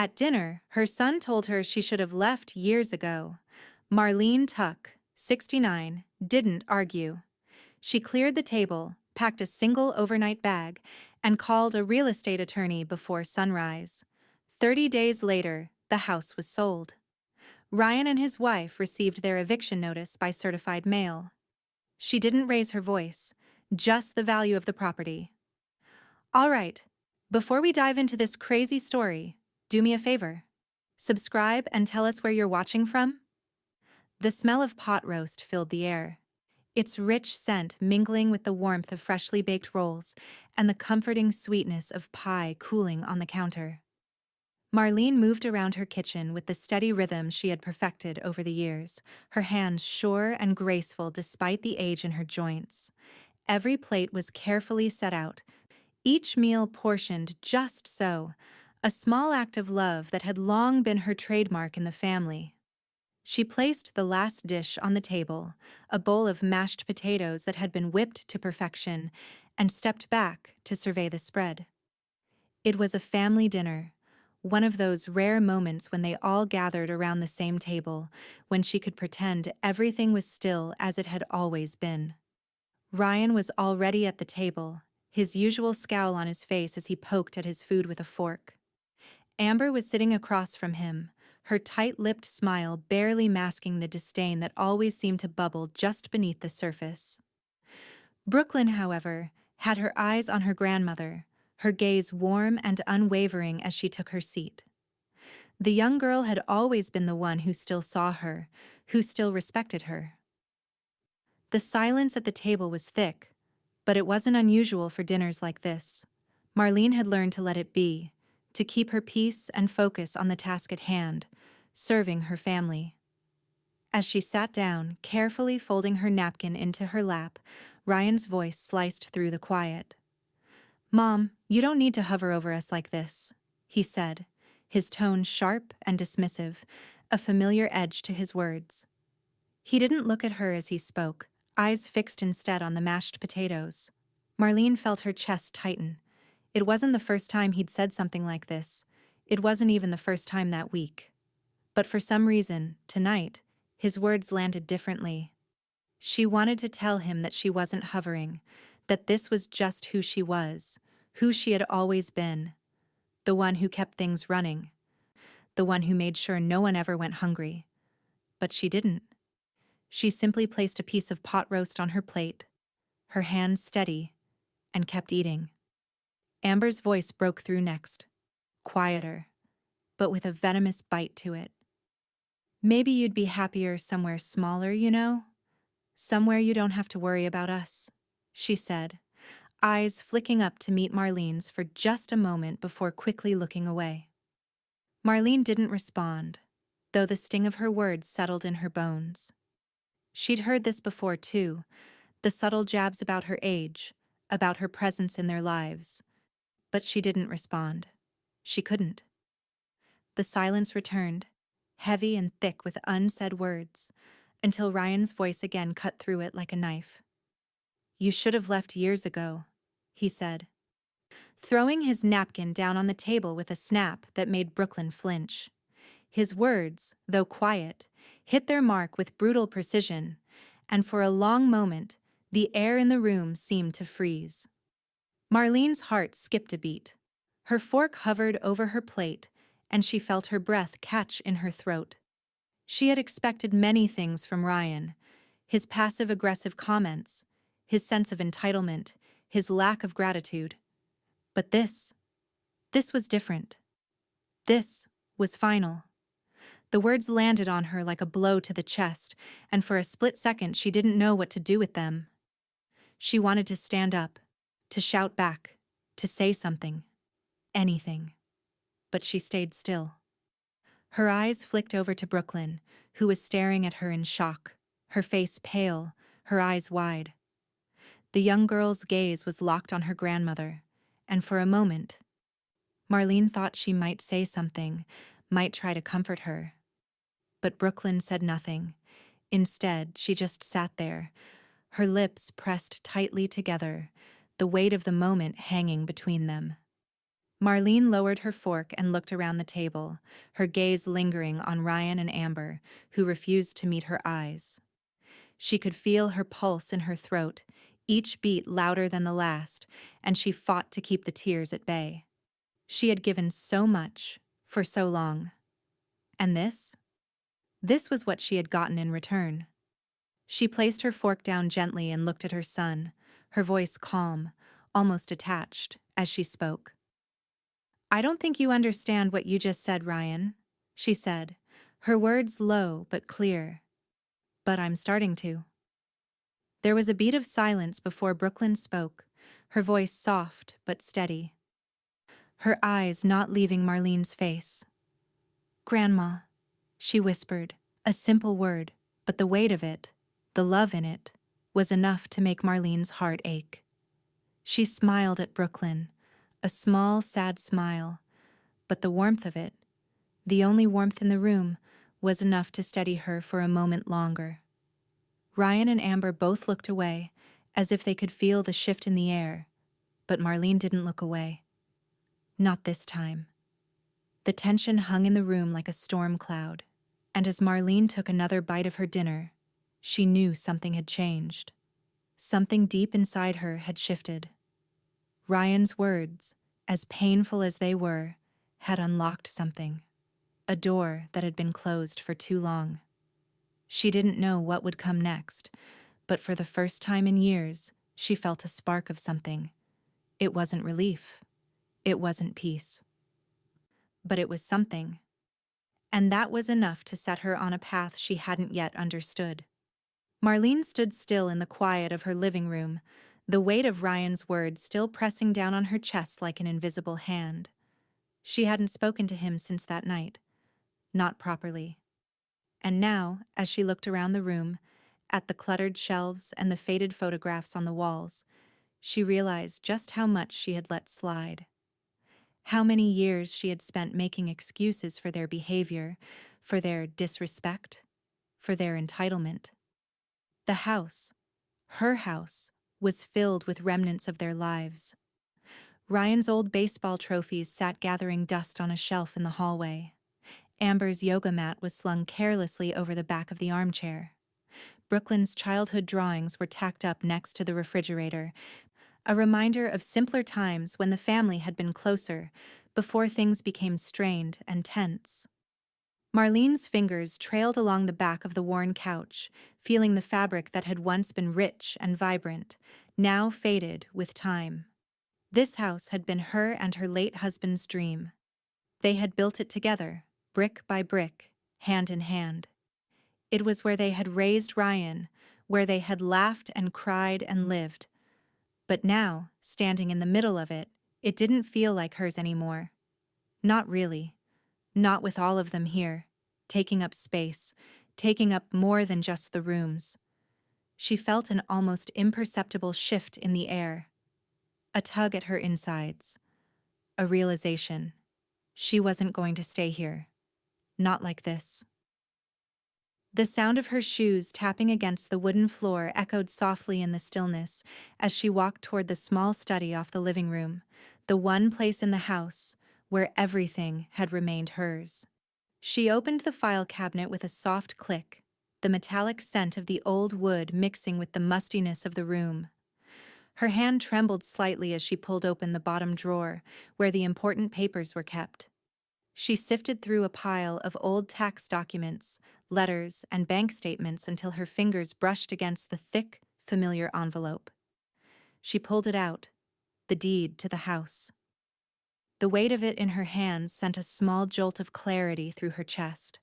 At dinner, her son told her she should have left years ago. Marlene Tuck, 69, didn't argue. She cleared the table, packed a single overnight bag, and called a real estate attorney before sunrise. 30 days later, the house was sold. Ryan and his wife received their eviction notice by certified mail. She didn't raise her voice, just the value of the property. All right, before we dive into this crazy story, do me a favor. Subscribe and tell us where you're watching from. The smell of pot roast filled the air, its rich scent mingling with the warmth of freshly baked rolls and the comforting sweetness of pie cooling on the counter. Marlene moved around her kitchen with the steady rhythm she had perfected over the years, her hands sure and graceful despite the age in her joints. Every plate was carefully set out, each meal portioned just so, a small act of love that had long been her trademark in the family. She placed the last dish on the table, a bowl of mashed potatoes that had been whipped to perfection, and stepped back to survey the spread. It was a family dinner, one of those rare moments when they all gathered around the same table, when she could pretend everything was still as it had always been. Ryan was already at the table, his usual scowl on his face as he poked at his food with a fork. Amber was sitting across from him, her tight-lipped smile barely masking the disdain that always seemed to bubble just beneath the surface. Brooklyn, however, had her eyes on her grandmother, her gaze warm and unwavering as she took her seat. The young girl had always been the one who still saw her, who still respected her. The silence at the table was thick, but it wasn't unusual for dinners like this. Marlene had learned to let it be, to keep her peace and focus on the task at hand, serving her family. As she sat down, carefully folding her napkin into her lap, Ryan's voice sliced through the quiet. "Mom, you don't need to hover over us like this," he said, his tone sharp and dismissive, a familiar edge to his words. He didn't look at her as he spoke, eyes fixed instead on the mashed potatoes. Marlene felt her chest tighten. It wasn't the first time he'd said something like this. It wasn't even the first time that week. But for some reason, tonight, his words landed differently. She wanted to tell him that she wasn't hovering, that this was just who she had always been, the one who kept things running, the one who made sure no one ever went hungry. But she didn't. She simply placed a piece of pot roast on her plate, her hands steady, and kept eating. Amber's voice broke through next, quieter, but with a venomous bite to it. "Maybe you'd be happier somewhere smaller, you know? Somewhere you don't have to worry about us," she said, eyes flicking up to meet Marlene's for just a moment before quickly looking away. Marlene didn't respond, though the sting of her words settled in her bones. She'd heard this before too, the subtle jabs about her age, about her presence in their lives. But she didn't respond. She couldn't. The silence returned, heavy and thick with unsaid words, until Ryan's voice again cut through it like a knife. "You should have left years ago," he said, throwing his napkin down on the table with a snap that made Brooklyn flinch. His words, though quiet, hit their mark with brutal precision, and for a long moment, the air in the room seemed to freeze. Marlene's heart skipped a beat. Her fork hovered over her plate, and she felt her breath catch in her throat. She had expected many things from Ryan: his passive-aggressive comments, his sense of entitlement, his lack of gratitude. But this was different. This was final. The words landed on her like a blow to the chest, and for a split second she didn't know what to do with them. She wanted to stand up, to shout back, to say something, anything. But she stayed still. Her eyes flicked over to Brooklyn, who was staring at her in shock, her face pale, her eyes wide. The young girl's gaze was locked on her grandmother, and for a moment, Marlene thought she might say something, might try to comfort her. But Brooklyn said nothing. Instead, she just sat there, her lips pressed tightly together, the weight of the moment hanging between them. Marlene lowered her fork and looked around the table, her gaze lingering on Ryan and Amber, who refused to meet her eyes. She could feel her pulse in her throat, each beat louder than the last, and she fought to keep the tears at bay. She had given so much, for so long. And this? This was what she had gotten in return. She placed her fork down gently and looked at her son, her voice calm, almost detached, as she spoke. "I don't think you understand what you just said, Ryan," she said, her words low but clear. "But I'm starting to." There was a beat of silence before Brooklyn spoke, her voice soft but steady, her eyes not leaving Marlene's face. "Grandma," she whispered, a simple word, but the weight of it, the love in it, was enough to make Marlene's heart ache. She smiled at Brooklyn, a small, sad smile, but the warmth of it, the only warmth in the room, was enough to steady her for a moment longer. Ryan and Amber both looked away, as if they could feel the shift in the air, but Marlene didn't look away. Not this time. The tension hung in the room like a storm cloud, and as Marlene took another bite of her dinner, she knew something had changed. Something deep inside her had shifted. Ryan's words, as painful as they were, had unlocked something, a door that had been closed for too long. She didn't know what would come next, but for the first time in years, she felt a spark of something. It wasn't relief. It wasn't peace. But it was something. And that was enough to set her on a path she hadn't yet understood. Marlene stood still in the quiet of her living room, the weight of Ryan's words still pressing down on her chest like an invisible hand. She hadn't spoken to him since that night. Not properly. And now, as she looked around the room, at the cluttered shelves and the faded photographs on the walls, she realized just how much she had let slide. How many years she had spent making excuses for their behavior, for their disrespect, for their entitlement. The house, her house, was filled with remnants of their lives. Ryan's old baseball trophies sat gathering dust on a shelf in the hallway. Amber's yoga mat was slung carelessly over the back of the armchair. Brooklyn's childhood drawings were tacked up next to the refrigerator, a reminder of simpler times when the family had been closer, before things became strained and tense. Marlene's fingers trailed along the back of the worn couch, feeling the fabric that had once been rich and vibrant, now faded with time. This house had been her and her late husband's dream. They had built it together, brick by brick, hand in hand. It was where they had raised Ryan, where they had laughed and cried and lived. But now, standing in the middle of it, it didn't feel like hers anymore. Not really. Not with all of them here, taking up space, taking up more than just the rooms. She felt an almost imperceptible shift in the air. A tug at her insides. A realization. She wasn't going to stay here. Not like this. The sound of her shoes tapping against the wooden floor echoed softly in the stillness as she walked toward the small study off the living room, the one place in the house where everything had remained hers. She opened the file cabinet with a soft click, the metallic scent of the old wood mixing with the mustiness of the room. Her hand trembled slightly as she pulled open the bottom drawer, where the important papers were kept. She sifted through a pile of old tax documents, letters, and bank statements until her fingers brushed against the thick, familiar envelope. She pulled it out, the deed to the house. The weight of it in her hands sent a small jolt of clarity through her chest.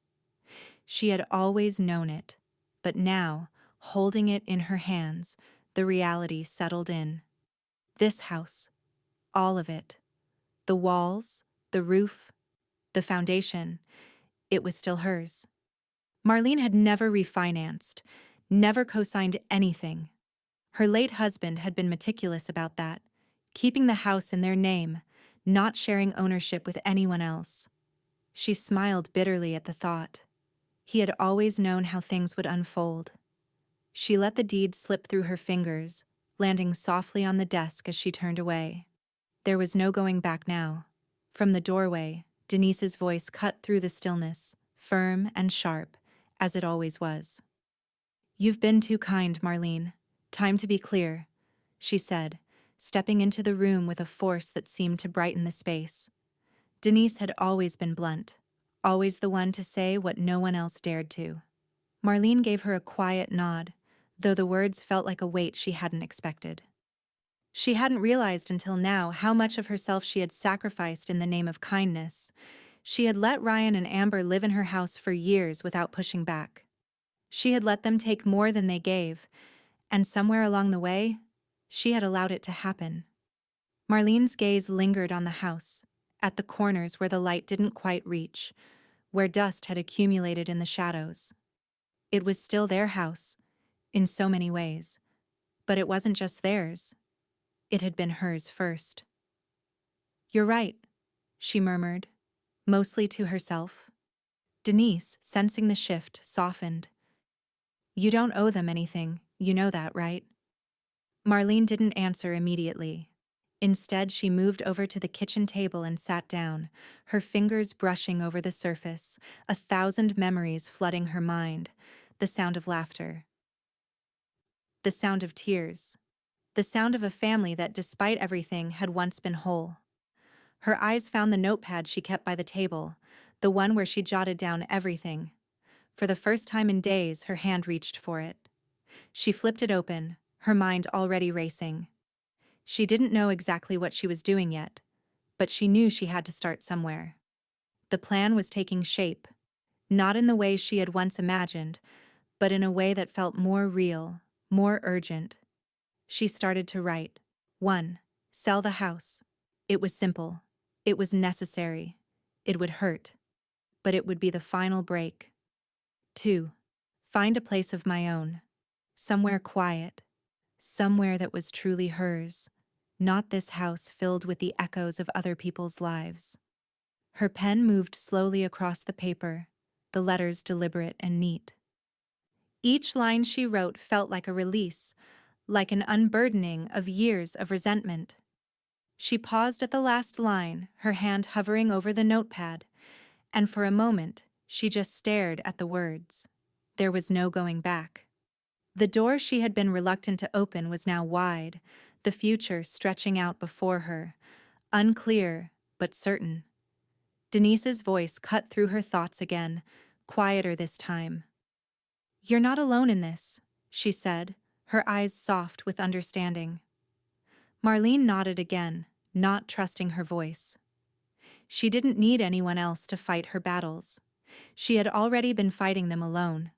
She had always known it, but now, holding it in her hands, the reality settled in. This house, all of it, the walls, the roof, the foundation, it was still hers. Marlene had never refinanced, never co-signed anything. Her late husband had been meticulous about that, keeping the house in their name, not sharing ownership with anyone else. She smiled bitterly at the thought. He had always known how things would unfold. She let the deed slip through her fingers, landing softly on the desk as she turned away. There was no going back now. From the doorway, Denise's voice cut through the stillness, firm and sharp, as it always was. "You've been too kind, Marlene. Time to be clear," she said, stepping into the room with a force that seemed to brighten the space. Denise had always been blunt, always the one to say what no one else dared to. Marlene gave her a quiet nod, though the words felt like a weight she hadn't expected. She hadn't realized until now how much of herself she had sacrificed in the name of kindness. She had let Ryan and Amber live in her house for years without pushing back. She had let them take more than they gave, and somewhere along the way, she had allowed it to happen. Marlene's gaze lingered on the house, at the corners where the light didn't quite reach, where dust had accumulated in the shadows. It was still their house, in so many ways, but it wasn't just theirs. It had been hers first. "You're right," she murmured, mostly to herself. Denise, sensing the shift, softened. "You don't owe them anything, you know that, right?" Marlene didn't answer immediately. Instead, she moved over to the kitchen table and sat down, her fingers brushing over the surface, 1,000 memories flooding her mind. The sound of laughter. The sound of tears. The sound of a family that, despite everything, had once been whole. Her eyes found the notepad she kept by the table, the one where she jotted down everything. For the first time in days, her hand reached for it. She flipped it open, her mind already racing. She didn't know exactly what she was doing yet, but she knew she had to start somewhere. The plan was taking shape, not in the way she had once imagined, but in a way that felt more real, more urgent. She started to write. 1. Sell the house. It was simple. It was necessary. It would hurt. But it would be the final break. 2. Find a place of my own. Somewhere quiet. Somewhere that was truly hers. Not this house filled with the echoes of other people's lives. Her pen moved slowly across the paper, the letters deliberate and neat. Each line she wrote felt like a release, like an unburdening of years of resentment. She paused at the last line, her hand hovering over the notepad, and for a moment, she just stared at the words. There was no going back. The door she had been reluctant to open was now wide, the future stretching out before her, unclear but certain. Denise's voice cut through her thoughts again, quieter this time. "You're not alone in this," she said, her eyes soft with understanding. Marlene nodded again, not trusting her voice. She didn't need anyone else to fight her battles. She had already been fighting them alone.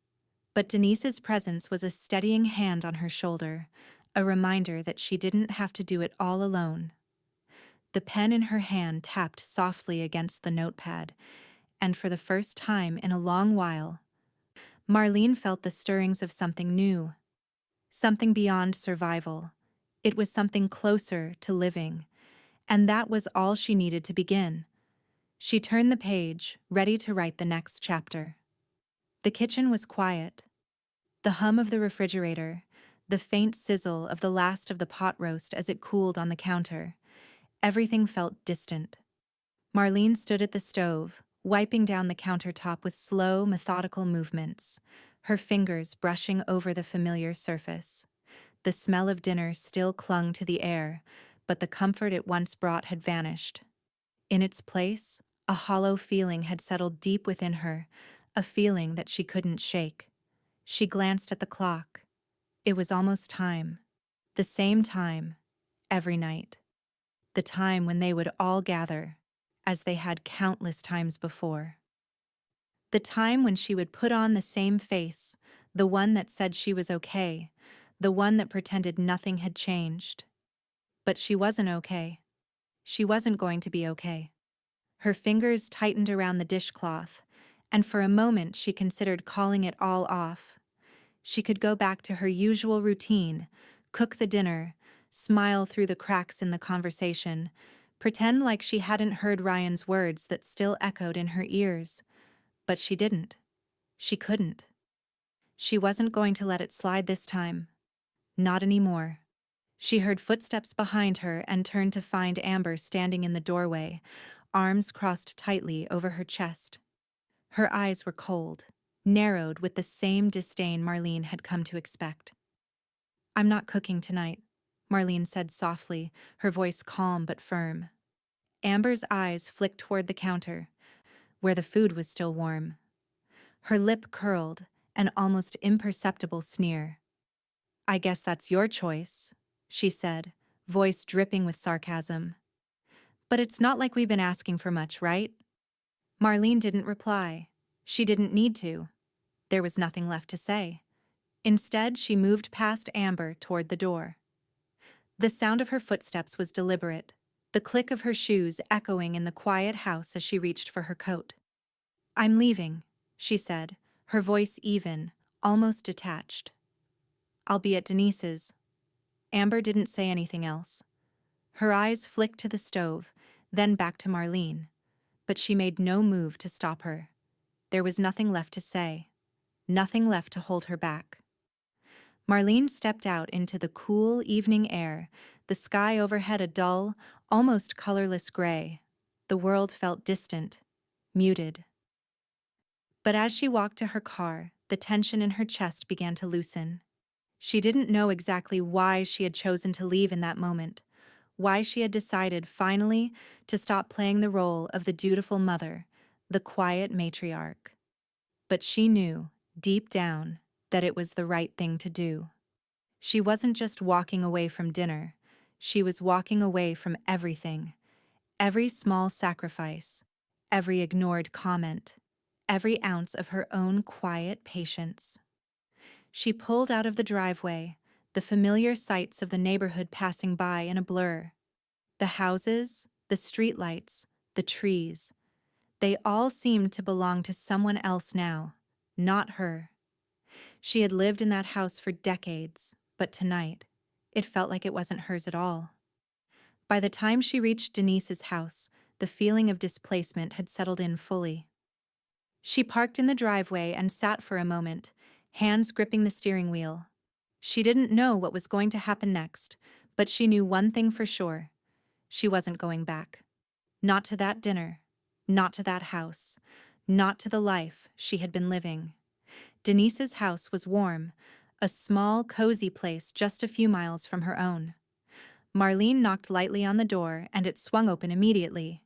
But Denise's presence was a steadying hand on her shoulder, a reminder that she didn't have to do it all alone. The pen in her hand tapped softly against the notepad, and for the first time in a long while, Marlene felt the stirrings of something new, something beyond survival. It was something closer to living, and that was all she needed to begin. She turned the page, ready to write the next chapter. The kitchen was quiet. The hum of the refrigerator, the faint sizzle of the last of the pot roast as it cooled on the counter. Everything felt distant. Marlene stood at the stove, wiping down the countertop with slow, methodical movements, her fingers brushing over the familiar surface. The smell of dinner still clung to the air, but the comfort it once brought had vanished. In its place, a hollow feeling had settled deep within her, a feeling that she couldn't shake. She glanced at the clock. It was almost time. The same time, every night. The time when they would all gather, as they had countless times before. The time when she would put on the same face, the one that said she was okay, the one that pretended nothing had changed. But she wasn't okay. She wasn't going to be okay. Her fingers tightened around the dishcloth, and for a moment she considered calling it all off. She could go back to her usual routine, cook the dinner, smile through the cracks in the conversation, pretend like she hadn't heard Ryan's words that still echoed in her ears. But she didn't. She couldn't. She wasn't going to let it slide this time. Not anymore. She heard footsteps behind her and turned to find Amber standing in the doorway, arms crossed tightly over her chest. Her eyes were cold, narrowed with the same disdain Marlene had come to expect. "I'm not cooking tonight," Marlene said softly, her voice calm but firm. Amber's eyes flicked toward the counter, where the food was still warm. Her lip curled, an almost imperceptible sneer. "I guess that's your choice," she said, voice dripping with sarcasm. "But it's not like we've been asking for much, right?" Marlene didn't reply. She didn't need to. There was nothing left to say. Instead, she moved past Amber toward the door. The sound of her footsteps was deliberate, the click of her shoes echoing in the quiet house as she reached for her coat. "I'm leaving," she said, her voice even, almost detached. "I'll be at Denise's." Amber didn't say anything else. Her eyes flicked to the stove, then back to Marlene, but she made no move to stop her. There was nothing left to say, nothing left to hold her back. Marlene stepped out into the cool evening air, the sky overhead a dull, almost colorless gray. The world felt distant, muted. But as she walked to her car, the tension in her chest began to loosen. She didn't know exactly why she had chosen to leave in that moment, why she had decided finally to stop playing the role of the dutiful mother, the quiet matriarch. But she knew, deep down, that it was the right thing to do. She wasn't just walking away from dinner, she was walking away from everything. Every small sacrifice, every ignored comment, every ounce of her own quiet patience. She pulled out of the driveway, the familiar sights of the neighborhood passing by in a blur. The houses, the streetlights, the trees. They all seemed to belong to someone else now, not her. She had lived in that house for decades, but tonight, it felt like it wasn't hers at all. By the time she reached Denise's house, the feeling of displacement had settled in fully. She parked in the driveway and sat for a moment, hands gripping the steering wheel. She didn't know what was going to happen next, but she knew one thing for sure. She wasn't going back. Not to that dinner, not to that house, not to the life she had been living. Denise's house was warm, a small, cozy place just a few miles from her own. Marlene knocked lightly on the door, and it swung open immediately.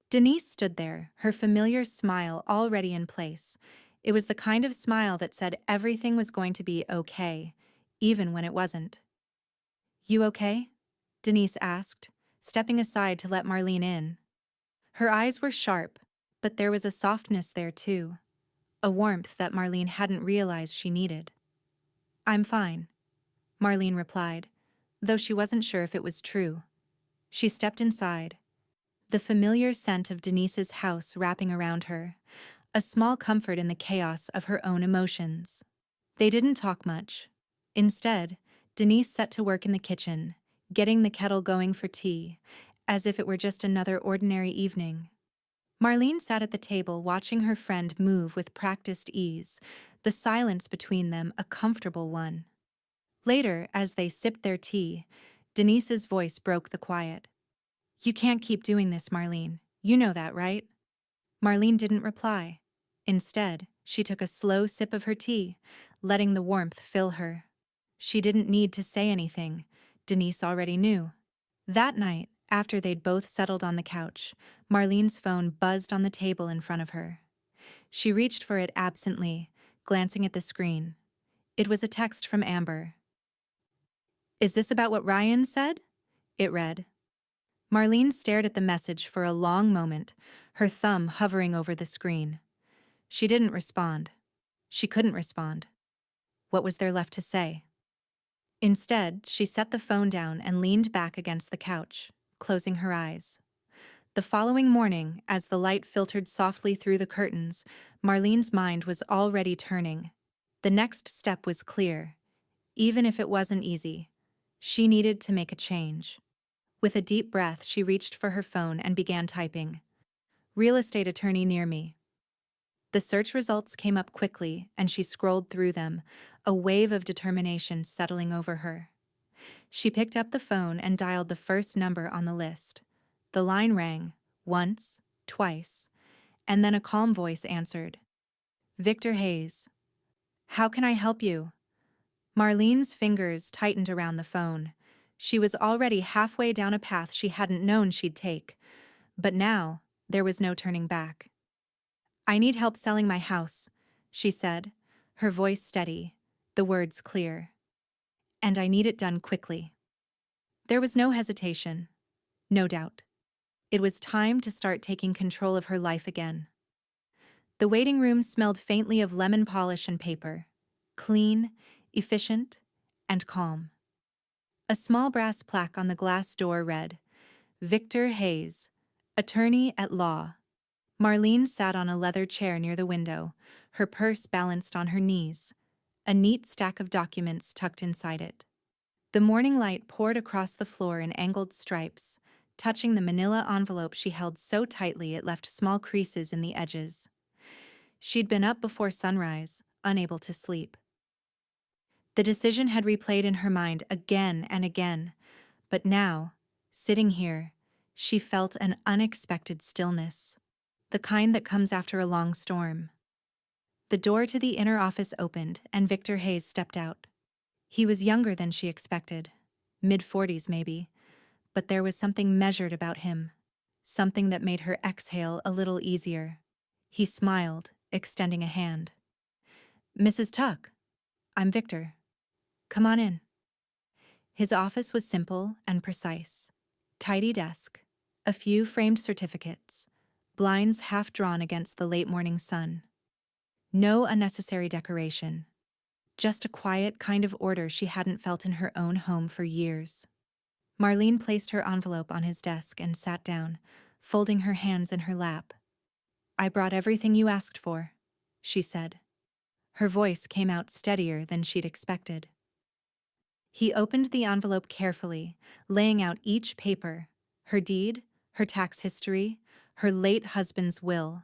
Denise stood there, her familiar smile already in place. It was the kind of smile that said everything was going to be okay, even when it wasn't. "You okay?" Denise asked, stepping aside to let Marlene in. Her eyes were sharp, but there was a softness there too, a warmth that Marlene hadn't realized she needed. "I'm fine," Marlene replied, though she wasn't sure if it was true. She stepped inside, the familiar scent of Denise's house wrapping around her, a small comfort in the chaos of her own emotions. They didn't talk much. Instead, Denise set to work in the kitchen, getting the kettle going for tea, as if it were just another ordinary evening. Marlene sat at the table watching her friend move with practiced ease, the silence between them a comfortable one. Later, as they sipped their tea, Denise's voice broke the quiet. "You can't keep doing this, Marlene. You know that, right?" Marlene didn't reply. Instead, she took a slow sip of her tea, letting the warmth fill her. She didn't need to say anything. Denise already knew. That night, after they'd both settled on the couch, Marlene's phone buzzed on the table in front of her. She reached for it absently, glancing at the screen. It was a text from Amber. "Is this about what Ryan said?" it read. Marlene stared at the message for a long moment, her thumb hovering over the screen. She didn't respond. She couldn't respond. What was there left to say? Instead, she set the phone down and leaned back against the couch, closing her eyes. The following morning, as the light filtered softly through the curtains, Marlene's mind was already turning. The next step was clear. Even if it wasn't easy, she needed to make a change. With a deep breath, she reached for her phone and began typing. "Real estate attorney near me." The search results came up quickly, and she scrolled through them, a wave of determination settling over her. She picked up the phone and dialed the first number on the list. The line rang, once, twice, and then a calm voice answered. Victor Hayes. How can I help you? Marlene's fingers tightened around the phone. She was already halfway down a path she hadn't known she'd take, but now there was no turning back. I need help selling my house, she said, her voice steady, the words clear. And I need it done quickly. There was no hesitation, no doubt. It was time to start taking control of her life again. The waiting room smelled faintly of lemon polish and paper, clean, efficient, and calm. A small brass plaque on the glass door read, Victor Hayes, Attorney at Law. Marlene sat on a leather chair near the window, her purse balanced on her knees, a neat stack of documents tucked inside it. The morning light poured across the floor in angled stripes, touching the manila envelope she held so tightly it left small creases in the edges. She'd been up before sunrise, unable to sleep. The decision had replayed in her mind again and again, but now, sitting here, she felt an unexpected stillness, the kind that comes after a long storm. The door to the inner office opened and Victor Hayes stepped out. He was younger than she expected, mid-40s maybe, but there was something measured about him, something that made her exhale a little easier. He smiled, extending a hand. Mrs. Tuck, I'm Victor. Come on in. His office was simple and precise. Tidy desk, a few framed certificates, blinds half drawn against the late morning sun. No unnecessary decoration. Just a quiet kind of order she hadn't felt in her own home for years. Marlene placed her envelope on his desk and sat down, folding her hands in her lap. I brought everything you asked for, she said. Her voice came out steadier than she'd expected. He opened the envelope carefully, laying out each paper, her deed, her tax history, her late husband's will.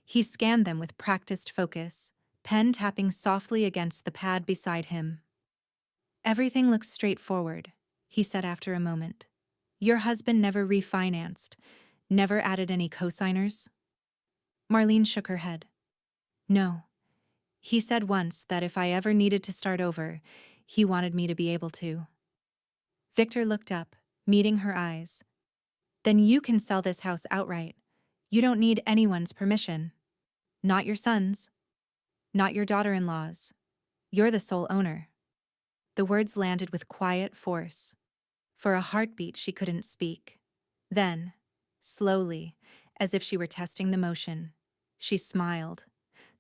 He scanned them with practiced focus, pen tapping softly against the pad beside him. Everything looks straightforward, he said after a moment. Your husband never refinanced, never added any cosigners? Marlene shook her head. No. He said once that if I ever needed to start over, he wanted me to be able to. Victor looked up, meeting her eyes. Then you can sell this house outright. You don't need anyone's permission. Not your son's. Not your daughter-in-law's. You're the sole owner. The words landed with quiet force. For a heartbeat she couldn't speak. Then, slowly, as if she were testing the motion, she smiled.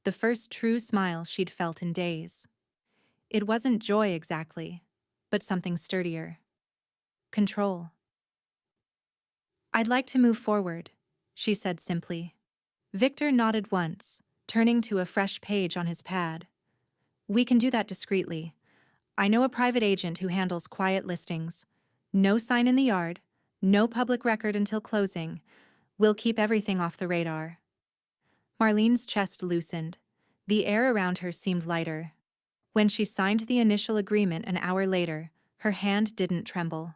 The first true smile she'd felt in days. It wasn't joy exactly, but something sturdier. Control. I'd like to move forward, she said simply. Victor nodded once, turning to a fresh page on his pad. We can do that discreetly. I know a private agent who handles quiet listings. No sign in the yard, no public record until closing. We'll keep everything off the radar. Marlene's chest loosened. The air around her seemed lighter. When she signed the initial agreement an hour later, her hand didn't tremble.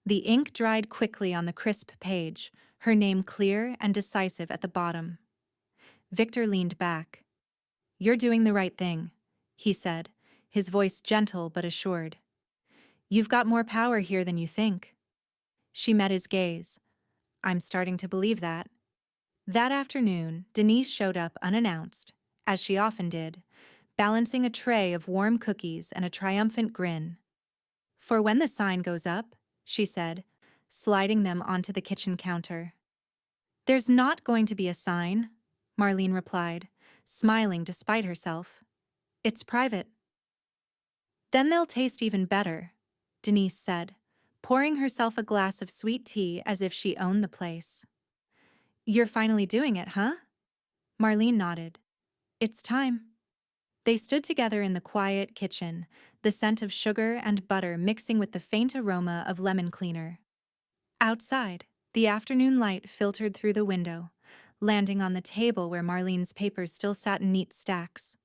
The ink dried quickly on the crisp page, her name clear and decisive at the bottom. Victor leaned back. You're doing the right thing, he said, his voice gentle but assured. You've got more power here than you think. She met his gaze. I'm starting to believe that. That afternoon, Denise showed up unannounced, as she often did, balancing a tray of warm cookies and a triumphant grin. For when the sign goes up, she said, sliding them onto the kitchen counter. There's not going to be a sign, Marlene replied, smiling despite herself. It's private. Then they'll taste even better, Denise said, pouring herself a glass of sweet tea as if she owned the place. You're finally doing it, huh? Marlene nodded. It's time. They stood together in the quiet kitchen, the scent of sugar and butter mixing with the faint aroma of lemon cleaner. Outside, the afternoon light filtered through the window, landing on the table where Marlene's papers still sat in neat stacks.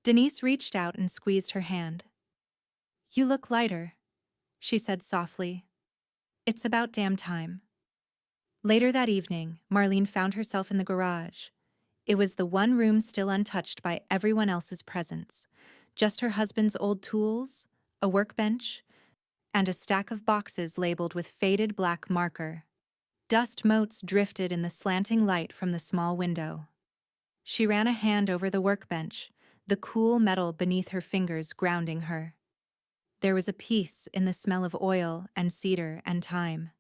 Denise reached out and squeezed her hand. You look lighter, she said softly. It's about damn time. Later that evening, Marlene found herself in the garage. It was the one room still untouched by everyone else's presence. Just her husband's old tools, a workbench, and a stack of boxes labeled with faded black marker. Dust motes drifted in the slanting light from the small window. She ran a hand over the workbench, the cool metal beneath her fingers grounding her. There was a peace in the smell of oil and cedar and thyme.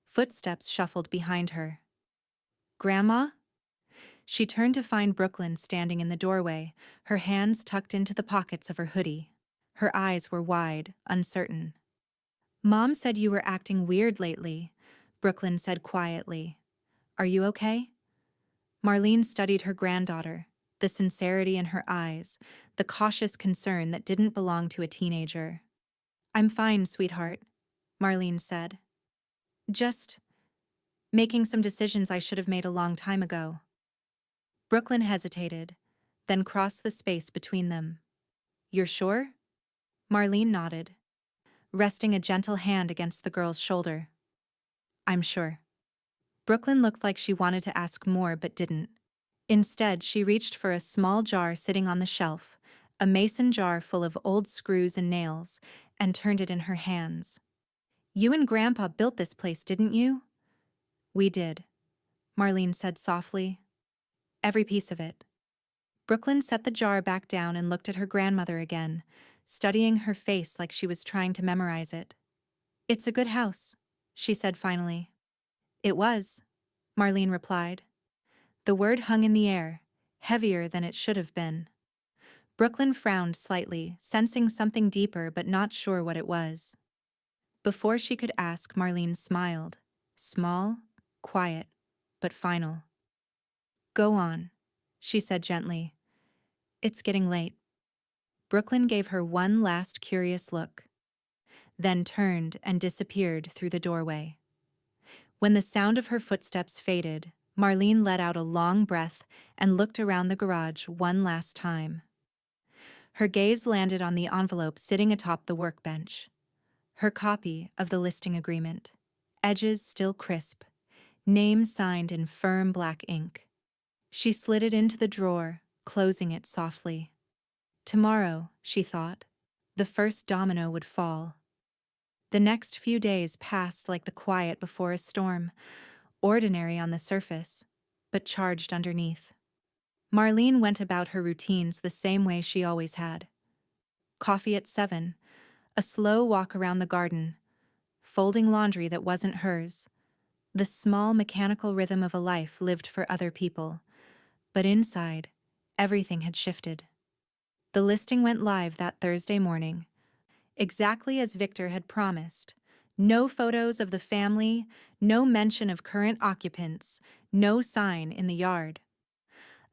Footsteps shuffled behind her. "Grandma?" She turned to find Brooklyn standing in the doorway, her hands tucked into the pockets of her hoodie. Her eyes were wide, uncertain. "Mom said you were acting weird lately," Brooklyn said quietly. "Are you okay?" Marlene studied her granddaughter, the sincerity in her eyes, the cautious concern that didn't belong to a teenager. "I'm fine, sweetheart," Marlene said. "Just making some decisions I should have made a long time ago." Brooklyn hesitated, then crossed the space between them. "You're sure?" Marlene nodded, resting a gentle hand against the girl's shoulder. "I'm sure." Brooklyn looked like she wanted to ask more but didn't. Instead, she reached for a small jar sitting on the shelf, a mason jar full of old screws and nails, and turned it in her hands. "You and Grandpa built this place, didn't you?" "We did," Marlene said softly. "Every piece of it." Brooklyn set the jar back down and looked at her grandmother again, studying her face like she was trying to memorize it. "It's a good house," she said finally. "It was," Marlene replied. The word hung in the air, heavier than it should have been. Brooklyn frowned slightly, sensing something deeper but not sure what it was. Before she could ask, Marlene smiled. Small, quiet, but final. "Go on," she said gently. "It's getting late." Brooklyn gave her one last curious look, then turned and disappeared through the doorway. When the sound of her footsteps faded, Marlene let out a long breath and looked around the garage one last time. Her gaze landed on the envelope sitting atop the workbench. Her copy of the listing agreement, edges still crisp, name signed in firm black ink. She slid it into the drawer, closing it softly. Tomorrow, she thought, the first domino would fall. The next few days passed like the quiet before a storm, ordinary on the surface, but charged underneath. Marlene went about her routines the same way she always had. Coffee at 7, a slow walk around the garden, folding laundry that wasn't hers, the small mechanical rhythm of a life lived for other people. But inside, everything had shifted. The listing went live that Thursday morning, exactly as Victor had promised. No photos of the family, no mention of current occupants, no sign in the yard.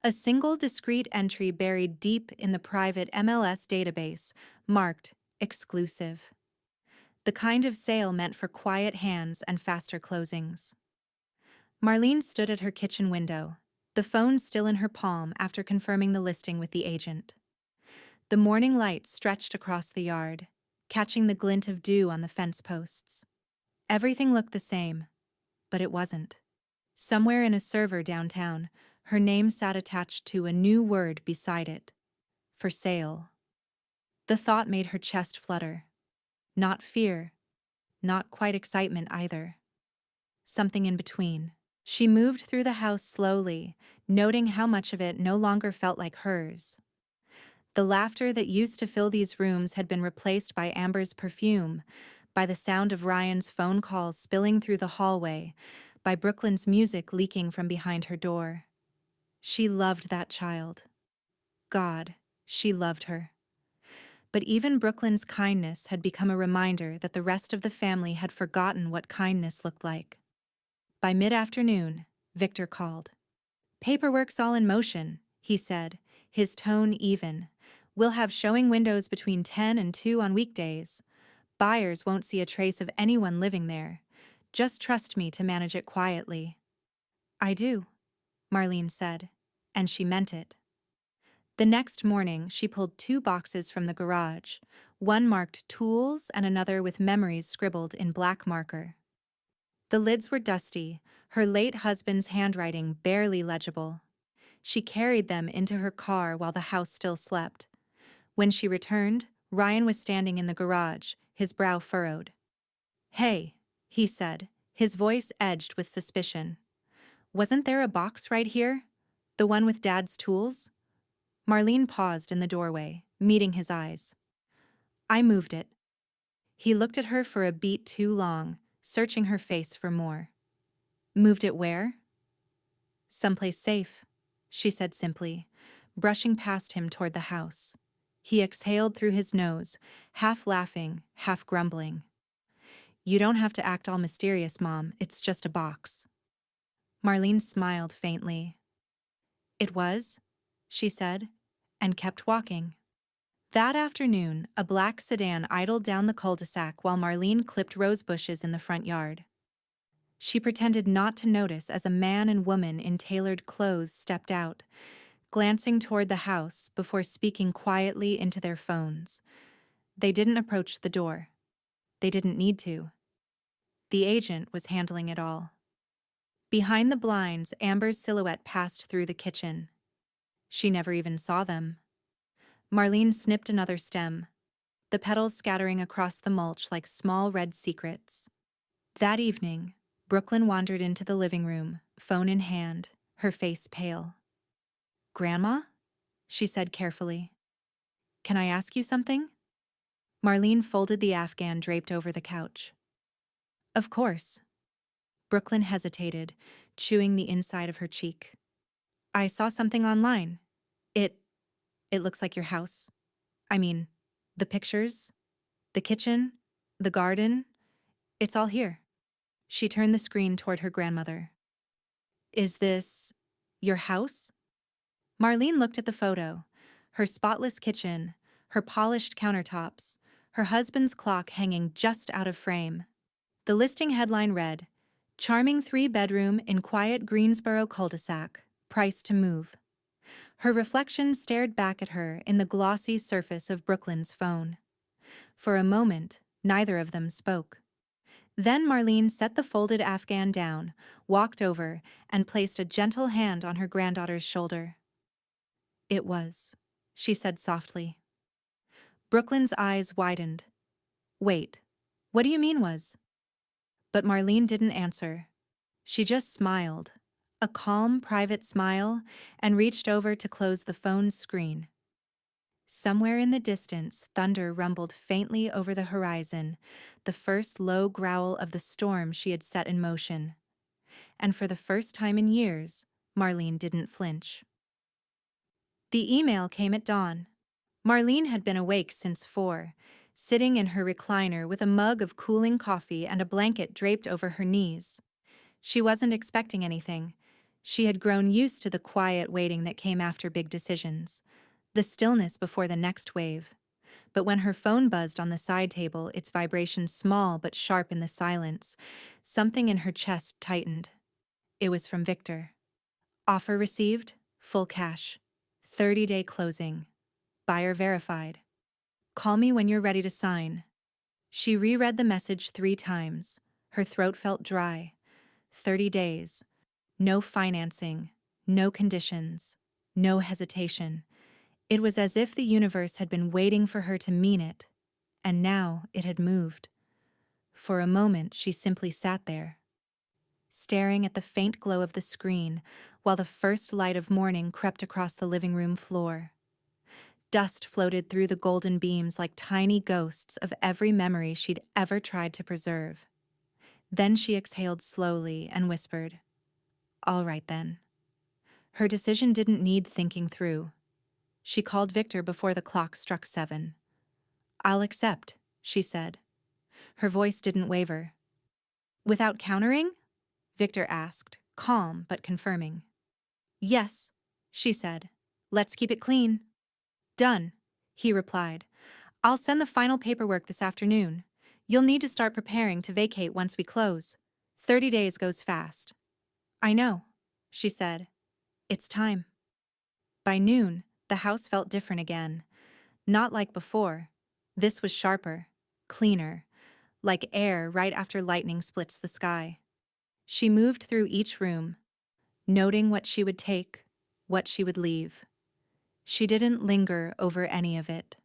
A single discreet entry buried deep in the private MLS database, marked exclusive. The kind of sale meant for quiet hands and faster closings. Marlene stood at her kitchen window, the phone still in her palm after confirming the listing with the agent. The morning light stretched across the yard, catching the glint of dew on the fence posts. Everything looked the same, but it wasn't. Somewhere in a server downtown, her name sat attached to a new word beside it. For sale. The thought made her chest flutter. Not fear, not quite excitement either. Something in between. She moved through the house slowly, noting how much of it no longer felt like hers. The laughter that used to fill these rooms had been replaced by Amber's perfume, by the sound of Ryan's phone calls spilling through the hallway, by Brooklyn's music leaking from behind her door. She loved that child. God, she loved her. But even Brooklyn's kindness had become a reminder that the rest of the family had forgotten what kindness looked like. By mid-afternoon, Victor called. "Paperwork's all in motion," he said, his tone even. "We'll have showing windows between 10 and 2 on weekdays. Buyers won't see a trace of anyone living there. Just trust me to manage it quietly." "I do," Marlene said, and she meant it. The next morning, she pulled 2 boxes from the garage, one marked tools and another with memories scribbled in black marker. The lids were dusty, her late husband's handwriting barely legible. She carried them into her car while the house still slept. When she returned, Ryan was standing in the garage, his brow furrowed. "Hey," he said, his voice edged with suspicion. "Wasn't there a box right here? The one with Dad's tools?" Marlene paused in the doorway, meeting his eyes. "I moved it." He looked at her for a beat too long, searching her face for more. "Moved it where?" "Someplace safe," she said simply, brushing past him toward the house. He exhaled through his nose, half laughing, half grumbling. "You don't have to act all mysterious, Mom. It's just a box." Marlene smiled faintly. "It was?" she said, and kept walking. That afternoon, a black sedan idled down the cul-de-sac while Marlene clipped rose bushes in the front yard. She pretended not to notice as a man and woman in tailored clothes stepped out, glancing toward the house before speaking quietly into their phones. They didn't approach the door. They didn't need to. The agent was handling it all. Behind the blinds, Amber's silhouette passed through the kitchen. She never even saw them. Marlene snipped another stem, the petals scattering across the mulch like small red secrets. That evening, Brooklyn wandered into the living room, phone in hand, her face pale. "Grandma?" she said carefully. "Can I ask you something?" Marlene folded the afghan draped over the couch. "Of course." Brooklyn hesitated, chewing the inside of her cheek. "I saw something online. It looks like your house. I mean, the pictures, the kitchen, the garden. It's all here." She turned the screen toward her grandmother. "Is this your house?" Marlene looked at the photo. Her spotless kitchen, her polished countertops, her husband's clock hanging just out of frame. The listing headline read, "Charming 3-bedroom in quiet Greensboro cul-de-sac, price to move." Her reflection stared back at her in the glossy surface of Brooklyn's phone. For a moment, neither of them spoke. Then Marlene set the folded afghan down, walked over, and placed a gentle hand on her granddaughter's shoulder. "It was," she said softly. Brooklyn's eyes widened. "Wait, what do you mean was?" But Marlene didn't answer. She just smiled, a calm, private smile, and reached over to close the phone's screen. Somewhere in the distance, thunder rumbled faintly over the horizon, the first low growl of the storm she had set in motion. And for the first time in years, Marlene didn't flinch. The email came at dawn. Marlene had been awake since 4, sitting in her recliner with a mug of cooling coffee and a blanket draped over her knees. She wasn't expecting anything. She had grown used to the quiet waiting that came after big decisions, the stillness before the next wave. But when her phone buzzed on the side table, its vibration small but sharp in the silence, something in her chest tightened. It was from Victor. "Offer received, full cash. 30-day closing. Buyer verified. Call me when you're ready to sign." She reread the message 3 times. Her throat felt dry. 30 days. No financing. No conditions. No hesitation. It was as if the universe had been waiting for her to mean it. And now it had moved. For a moment, she simply sat there, staring at the faint glow of the screen while the first light of morning crept across the living room floor. Dust floated through the golden beams like tiny ghosts of every memory she'd ever tried to preserve. Then she exhaled slowly and whispered, "All right then." Her decision didn't need thinking through. She called Victor before the clock struck 7. "I'll accept," she said. Her voice didn't waver. "Without countering?" Victor asked, calm but confirming. "Yes," she said. "Let's keep it clean." "Done," he replied. "I'll send the final paperwork this afternoon. You'll need to start preparing to vacate once we close. 30 days goes fast." "I know," she said. "It's time." By noon, the house felt different again. Not like before. This was sharper, cleaner, like air right after lightning splits the sky. She moved through each room, noting what she would take, what she would leave. She didn't linger over any of it.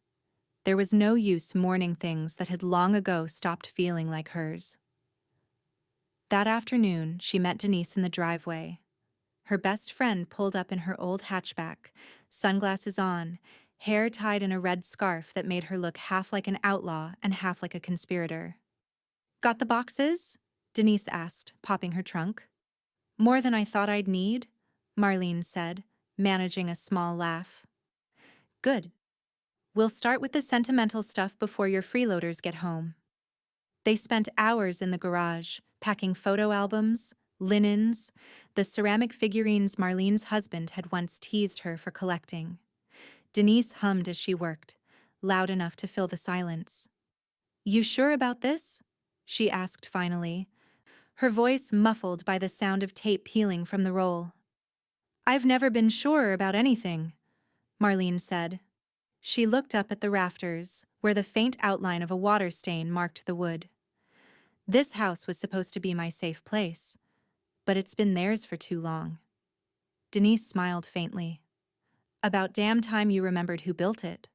There was no use mourning things that had long ago stopped feeling like hers. That afternoon, she met Denise in the driveway. Her best friend pulled up in her old hatchback, sunglasses on, hair tied in a red scarf that made her look half like an outlaw and half like a conspirator. "Got the boxes?" Denise asked, popping her trunk. "More than I thought I'd need," Marlene said, managing a small laugh. "Good. We'll start with the sentimental stuff before your freeloaders get home." They spent hours in the garage, packing photo albums, linens, the ceramic figurines Marlene's husband had once teased her for collecting. Denise hummed as she worked, loud enough to fill the silence. "You sure about this?" she asked finally, her voice muffled by the sound of tape peeling from the roll. "I've never been sure about anything," Marlene said. She looked up at the rafters, where the faint outline of a water stain marked the wood. "This house was supposed to be my safe place, but it's been theirs for too long." Denise smiled faintly. "About damn time you remembered who built it."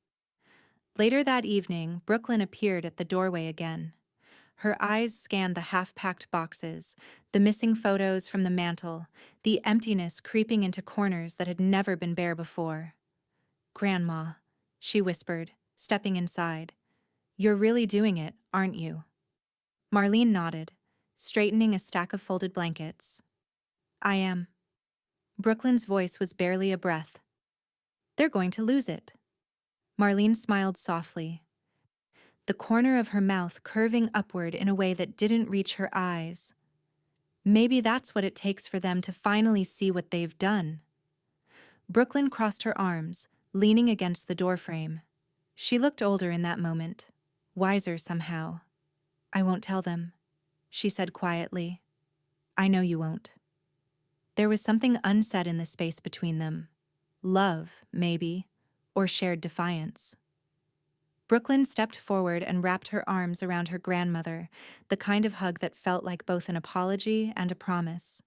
Later that evening, Brooklyn appeared at the doorway again. Her eyes scanned the half-packed boxes, the missing photos from the mantel, the emptiness creeping into corners that had never been bare before. "Grandma," she whispered, stepping inside. "You're really doing it, aren't you?" Marlene nodded, straightening a stack of folded blankets. "I am." Brooklyn's voice was barely a breath. "They're going to lose it." Marlene smiled softly, the corner of her mouth curving upward in a way that didn't reach her eyes. "Maybe that's what it takes for them to finally see what they've done." Brooklyn crossed her arms, leaning against the doorframe. She looked older in that moment, wiser somehow. "I won't tell them," she said quietly. "I know you won't." There was something unsaid in the space between them. Love, maybe, or shared defiance. Brooklyn stepped forward and wrapped her arms around her grandmother, the kind of hug that felt like both an apology and a promise.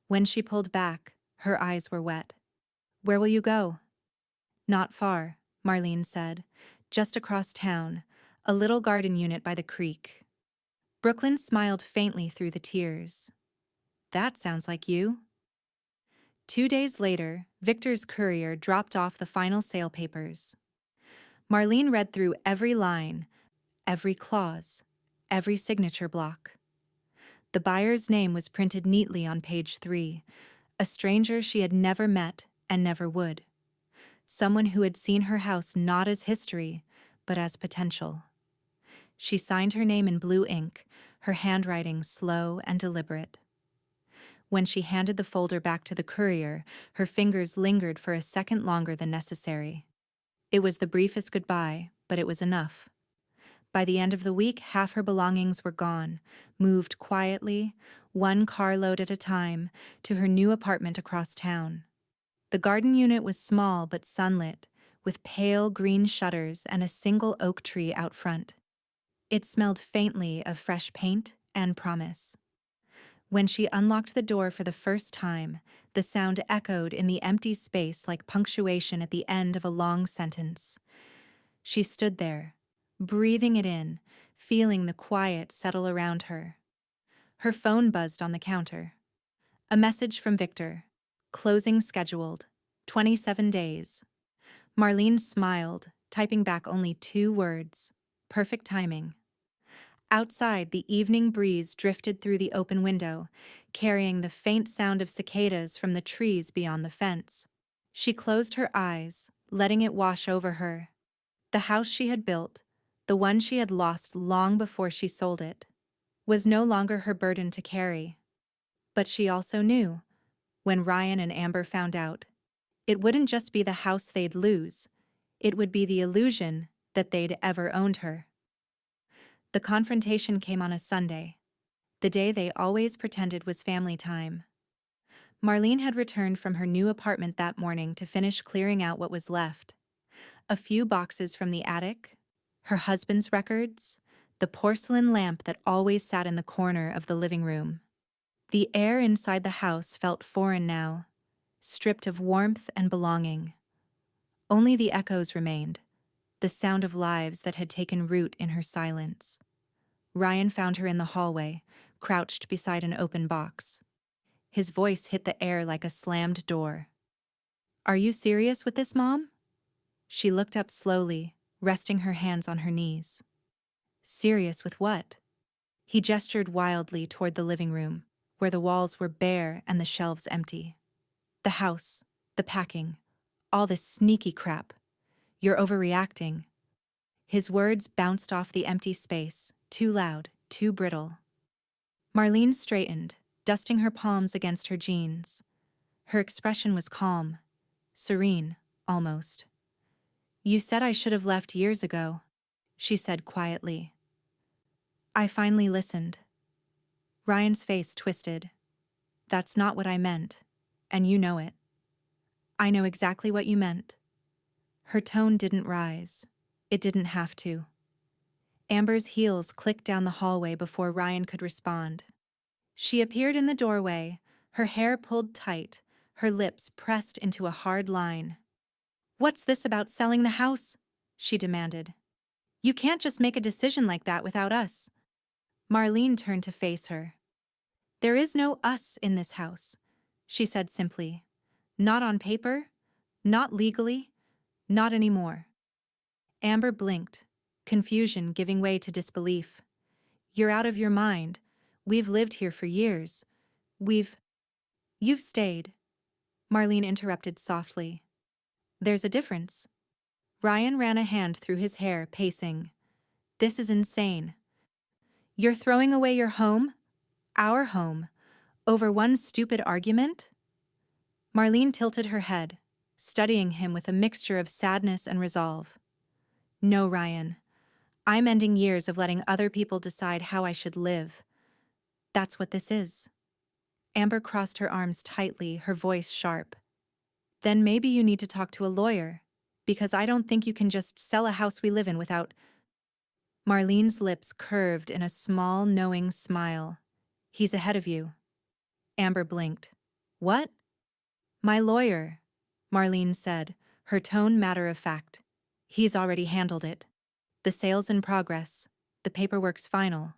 When she pulled back, her eyes were wet. "Where will you go?" "Not far," Marlene said. "Just across town, a little garden unit by the creek." Brooklyn smiled faintly through the tears. "That sounds like you." 2 days later, Victor's courier dropped off the final sale papers. Marlene read through every line, every clause, every signature block. The buyer's name was printed neatly on page 3, a stranger she had never met and never would. Someone who had seen her house not as history, but as potential. She signed her name in blue ink, her handwriting slow and deliberate. When she handed the folder back to the courier, her fingers lingered for a second longer than necessary. It was the briefest goodbye, but it was enough. By the end of the week, half her belongings were gone, moved quietly, one carload at a time, to her new apartment across town. The garden unit was small but sunlit, with pale green shutters and a single oak tree out front. It smelled faintly of fresh paint and promise. When she unlocked the door for the first time, the sound echoed in the empty space like punctuation at the end of a long sentence. She stood there, breathing it in, feeling the quiet settle around her. Her phone buzzed on the counter. A message from Victor. "Closing scheduled. 27 days." Marlene smiled, typing back only 2 words. Perfect timing. Outside, the evening breeze drifted through the open window, carrying the faint sound of cicadas from the trees beyond the fence. She closed her eyes, letting it wash over her. The house she had built, the one she had lost long before she sold it, was no longer her burden to carry. But she also knew, when Ryan and Amber found out, it wouldn't just be the house they'd lose, it would be the illusion that they'd ever owned her. The confrontation came on a Sunday, the day they always pretended was family time. Marlene had returned from her new apartment that morning to finish clearing out what was left. A few boxes from the attic, her husband's records, the porcelain lamp that always sat in the corner of the living room. The air inside the house felt foreign now, stripped of warmth and belonging. Only the echoes remained, the sound of lives that had taken root in her silence. Ryan found her in the hallway, crouched beside an open box. His voice hit the air like a slammed door. "Are you serious with this, Mom?" She looked up slowly, resting her hands on her knees. "Serious with what?" He gestured wildly toward the living room, where the walls were bare and the shelves empty. "The house, the packing, all this sneaky crap. You're overreacting." His words bounced off the empty space, too loud, too brittle. Marlene straightened, dusting her palms against her jeans. Her expression was calm, serene, almost. "You said I should have left years ago," she said quietly. "I finally listened." Ryan's face twisted. "That's not what I meant, and you know it." "I know exactly what you meant." Her tone didn't rise. It didn't have to. Amber's heels clicked down the hallway before Ryan could respond. She appeared in the doorway, her hair pulled tight, her lips pressed into a hard line. "What's this about selling the house?" she demanded. "You can't just make a decision like that without us." Marlene turned to face her. "There is no us in this house," she said simply. "Not on paper, not legally, not anymore." Amber blinked, confusion giving way to disbelief. "You're out of your mind. We've lived here for years. You've stayed." Marlene interrupted softly. "There's a difference." Ryan ran a hand through his hair, pacing. "This is insane. You're throwing away your home, our home, over one stupid argument?" Marlene tilted her head, studying him with a mixture of sadness and resolve. "No, Ryan. I'm ending years of letting other people decide how I should live. That's what this is." Amber crossed her arms tightly, her voice sharp. "Then maybe you need to talk to a lawyer, because I don't think you can just sell a house we live in without—" Marlene's lips curved in a small, knowing smile. "He's ahead of you." Amber blinked. "What?" "My lawyer," Marlene said, her tone matter-of-fact. "He's already handled it. The sale's in progress. The paperwork's final."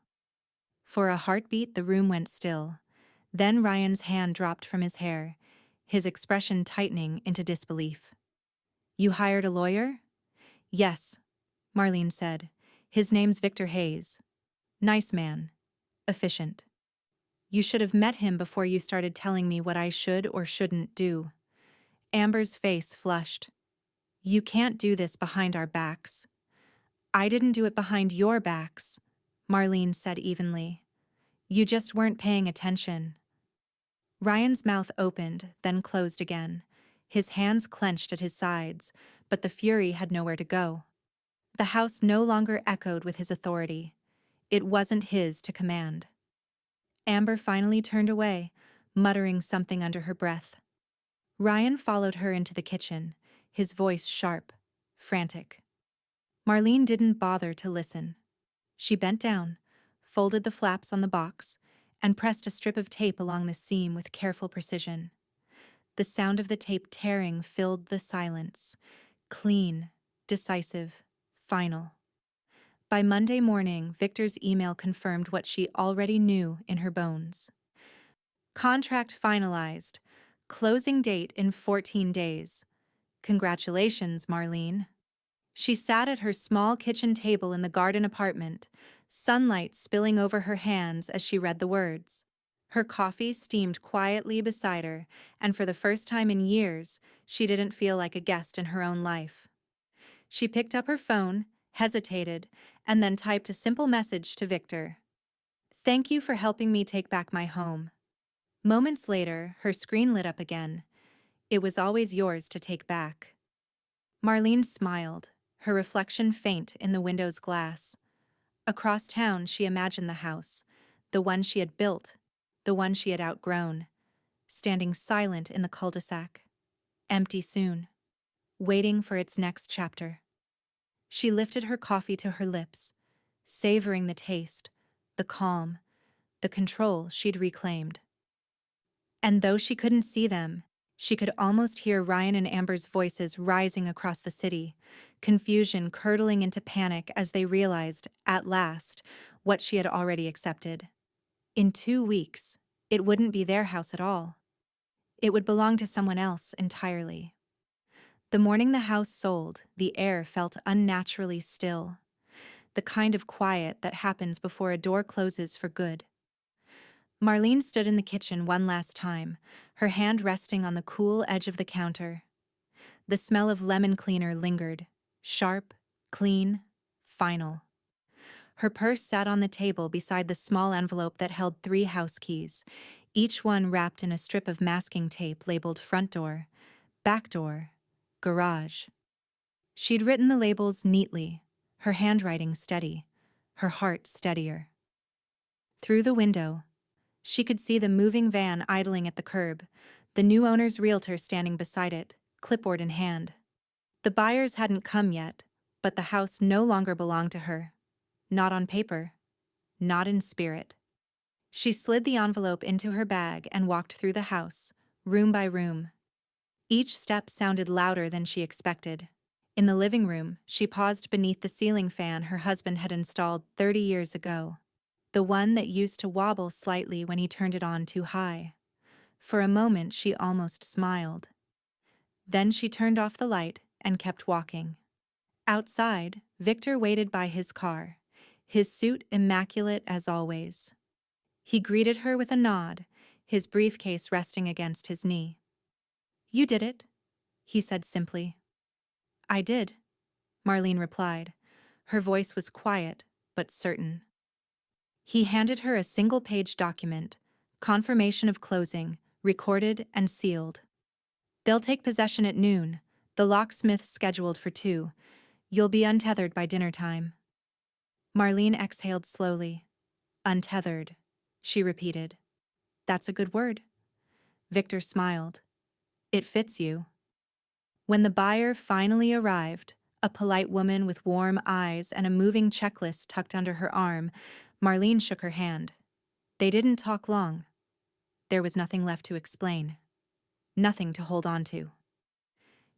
For a heartbeat, the room went still. Then Ryan's hand dropped from his hair, his expression tightening into disbelief. "You hired a lawyer?" "Yes," Marlene said. "His name's Victor Hayes. Nice man. Efficient." "You should have met him before you started telling me what I should or shouldn't do." Amber's face flushed. "You can't do this behind our backs." "I didn't do it behind your backs," Marlene said evenly. "You just weren't paying attention." Ryan's mouth opened, then closed again. His hands clenched at his sides, but the fury had nowhere to go. The house no longer echoed with his authority. It wasn't his to command. Amber finally turned away, muttering something under her breath. Ryan followed her into the kitchen, his voice sharp, frantic. Marlene didn't bother to listen. She bent down, folded the flaps on the box, and pressed a strip of tape along the seam with careful precision. The sound of the tape tearing filled the silence. Clean, decisive, final. By Monday morning, Victor's email confirmed what she already knew in her bones. "Contract finalized. Closing date in 14 days. Congratulations, Marlene." She sat at her small kitchen table in the garden apartment, sunlight spilling over her hands as she read the words. Her coffee steamed quietly beside her, and for the first time in years, she didn't feel like a guest in her own life. She picked up her phone, hesitated, and then typed a simple message to Victor. "Thank you for helping me take back my home." Moments later, her screen lit up again. "It was always yours to take back." Marlene smiled, her reflection faint in the window's glass. Across town, she imagined the house, the one she had built, the one she had outgrown, standing silent in the cul-de-sac, empty soon, waiting for its next chapter. She lifted her coffee to her lips, savoring the taste, the calm, the control she'd reclaimed. And though she couldn't see them, she could almost hear Ryan and Amber's voices rising across the city, confusion curdling into panic as they realized, at last, what she had already accepted. In 2 weeks, it wouldn't be their house at all. It would belong to someone else entirely. The morning the house sold, the air felt unnaturally still, the kind of quiet that happens before a door closes for good. Marlene stood in the kitchen one last time, her hand resting on the cool edge of the counter. The smell of lemon cleaner lingered, sharp, clean, final. Her purse sat on the table beside the small envelope that held 3 house keys, each one wrapped in a strip of masking tape labeled front door, back door, garage. She'd written the labels neatly, her handwriting steady, her heart steadier. Through the window, she could see the moving van idling at the curb, the new owner's realtor standing beside it, clipboard in hand. The buyers hadn't come yet, but the house no longer belonged to her. Not on paper, not in spirit. She slid the envelope into her bag and walked through the house, room by room. Each step sounded louder than she expected. In the living room, she paused beneath the ceiling fan her husband had installed 30 years ago, the one that used to wobble slightly when he turned it on too high. For a moment, she almost smiled. Then she turned off the light and kept walking. Outside, Victor waited by his car, his suit immaculate as always. He greeted her with a nod, his briefcase resting against his knee. "You did it," he said simply. "I did," Marlene replied. Her voice was quiet, but certain. He handed her a single-page document, confirmation of closing, recorded and sealed. "They'll take possession at noon, the locksmith scheduled for 2. You'll be untethered by dinner time." Marlene exhaled slowly. "Untethered," she repeated. "That's a good word." Victor smiled. "It fits you." When the buyer finally arrived, a polite woman with warm eyes and a moving checklist tucked under her arm, Marlene shook her hand. They didn't talk long. There was nothing left to explain. Nothing to hold on to.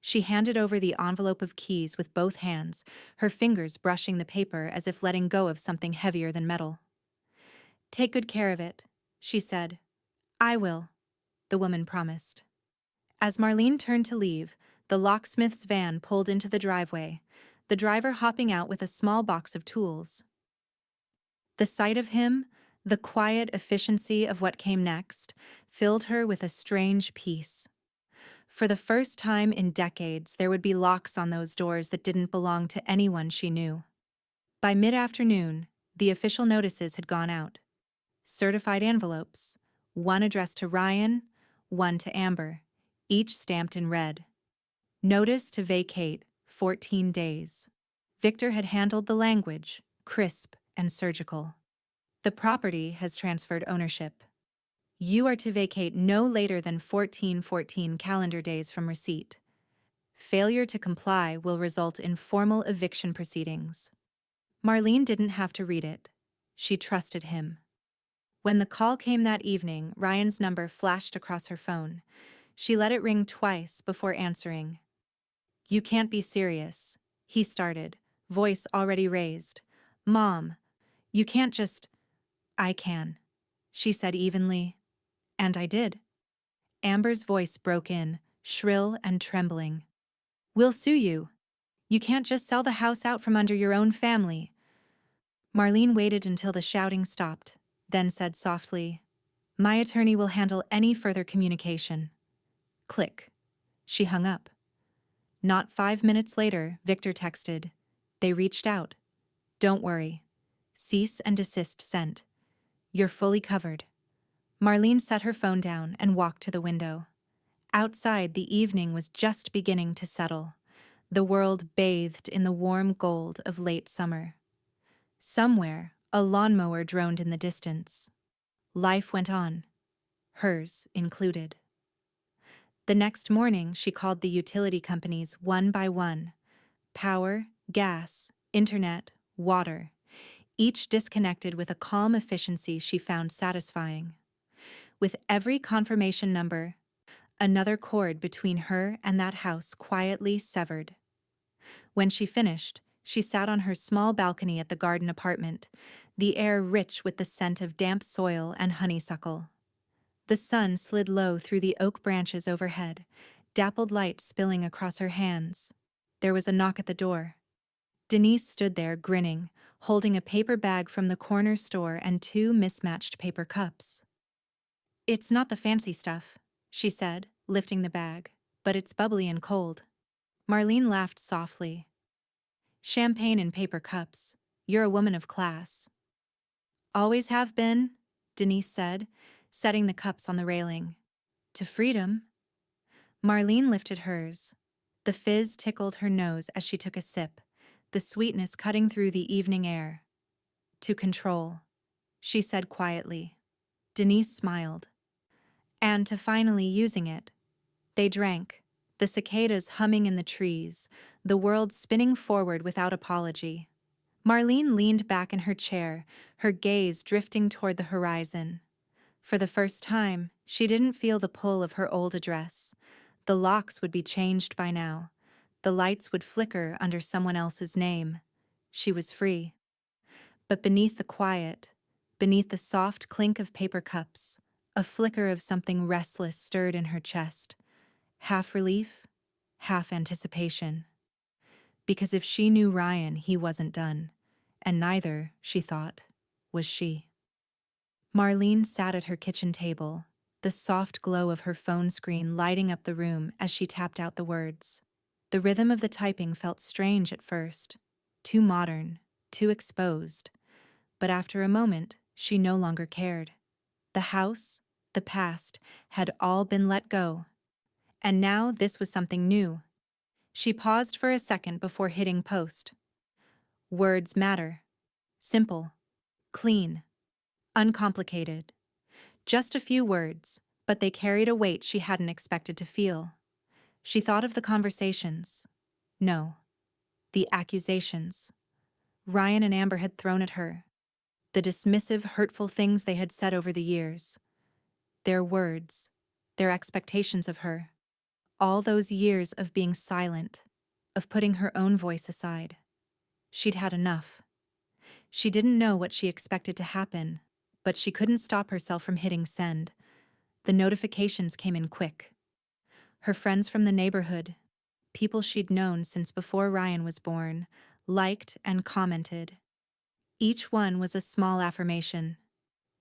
She handed over the envelope of keys with both hands, her fingers brushing the paper as if letting go of something heavier than metal. "Take good care of it," she said. "I will," the woman promised. As Marlene turned to leave, the locksmith's van pulled into the driveway, the driver hopping out with a small box of tools. The sight of him, the quiet efficiency of what came next, filled her with a strange peace. For the first time in decades, there would be locks on those doors that didn't belong to anyone she knew. By mid-afternoon, the official notices had gone out. Certified envelopes, one addressed to Ryan, one to Amber, each stamped in red. Notice to vacate, 14 days. Victor had handled the language, crisp and surgical. The property has transferred ownership. You are to vacate no later than 14 calendar days from receipt. Failure to comply will result in formal eviction proceedings. Marlene didn't have to read it. She trusted him. When the call came that evening, Ryan's number flashed across her phone. She let it ring twice before answering. "You can't be serious," he started, voice already raised. "Mom, you can't just—" "I can," she said evenly. "And I did." Amber's voice broke in, shrill and trembling. "We'll sue you. You can't just sell the house out from under your own family." Marlene waited until the shouting stopped, then said softly, "My attorney will handle any further communication." Click. She hung up. Not 5 minutes later, Victor texted, "They reached out. Don't worry. Cease and desist sent. You're fully covered." Marlene set her phone down and walked to the window. Outside, the evening was just beginning to settle, the world bathed in the warm gold of late summer. Somewhere, a lawnmower droned in the distance. Life went on, hers included. The next morning, she called the utility companies one by one. Power, gas, internet, water. Each disconnected with a calm efficiency she found satisfying. With every confirmation number, another cord between her and that house quietly severed. When she finished, she sat on her small balcony at the garden apartment, the air rich with the scent of damp soil and honeysuckle. The sun slid low through the oak branches overhead, dappled light spilling across her hands. There was a knock at the door. Denise stood there, grinning, holding a paper bag from the corner store and two mismatched paper cups. "It's not the fancy stuff," she said, lifting the bag, "but it's bubbly and cold." Marlene laughed softly. "Champagne in paper cups. You're a woman of class." "Always have been," Denise said, setting the cups on the railing. "To freedom." Marlene lifted hers. The fizz tickled her nose as she took a sip, the sweetness cutting through the evening air. "To control," she said quietly. Denise smiled. "And to finally using it." They drank, the cicadas humming in the trees, the world spinning forward without apology. Marlene leaned back in her chair, her gaze drifting toward the horizon. For the first time, she didn't feel the pull of her old address. The locks would be changed by now. The lights would flicker under someone else's name. She was free. But beneath the quiet, beneath the soft clink of paper cups, a flicker of something restless stirred in her chest. Half relief, half anticipation. Because if she knew Ryan, he wasn't done. And neither, she thought, was she. Marlene sat at her kitchen table, the soft glow of her phone screen lighting up the room as she tapped out the words. The rhythm of the typing felt strange at first, too modern, too exposed. But after a moment, she no longer cared. The house, the past, had all been let go. And now this was something new. She paused for a second before hitting post. Words matter. Simple. Clean. Uncomplicated. Just a few words, but they carried a weight she hadn't expected to feel. She thought of the conversations. No. The accusations. Ryan and Amber had thrown at her. The dismissive, hurtful things they had said over the years. Their words. Their expectations of her. All those years of being silent, of putting her own voice aside. She'd had enough. She didn't know what she expected to happen, but she couldn't stop herself from hitting send. The notifications came in quick. Her friends from the neighborhood, people she'd known since before Ryan was born, liked and commented. Each one was a small affirmation.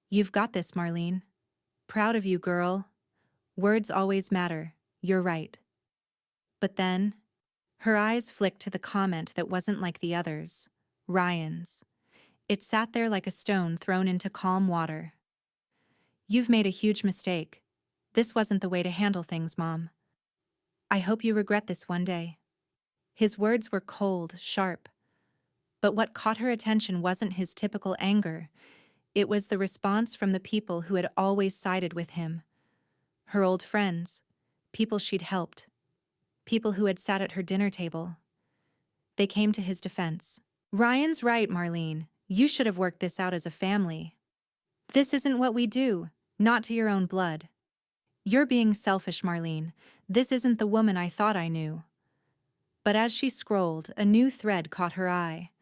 "You've got this, Marlene. Proud of you, girl. Words always matter. You're right." But then, her eyes flicked to the comment that wasn't like the others, Ryan's. It sat there like a stone thrown into calm water. "You've made a huge mistake. This wasn't the way to handle things, Mom. I hope you regret this one day." His words were cold, sharp. But what caught her attention wasn't his typical anger. It was the response from the people who had always sided with him. Her old friends, people she'd helped, people who had sat at her dinner table. They came to his defense. "Ryan's right, Marlene. You should have worked this out as a family. This isn't what we do, not to your own blood. You're being selfish, Marlene. This isn't the woman I thought I knew." But as she scrolled, a new thread caught her eye.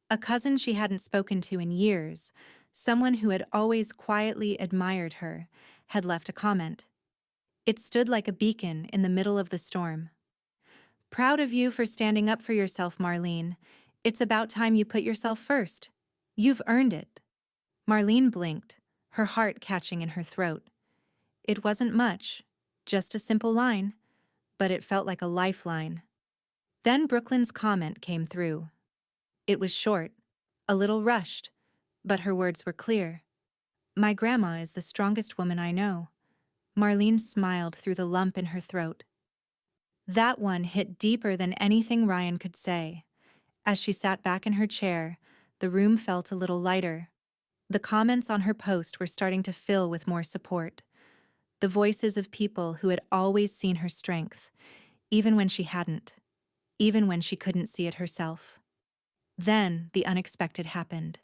A cousin she hadn't spoken to in years, someone who had always quietly admired her, had left a comment. It stood like a beacon in the middle of the storm. "Proud of you for standing up for yourself, Marlene. It's about time you put yourself first. You've earned it." Marlene blinked, her heart catching in her throat. It wasn't much, just a simple line, but it felt like a lifeline. Then Brooklyn's comment came through. It was short, a little rushed, but her words were clear. "My grandma is the strongest woman I know." Marlene smiled through the lump in her throat. That one hit deeper than anything Ryan could say. As she sat back in her chair, the room felt a little lighter. The comments on her post were starting to fill with more support. The voices of people who had always seen her strength, even when she hadn't, even when she couldn't see it herself. Then the unexpected happened.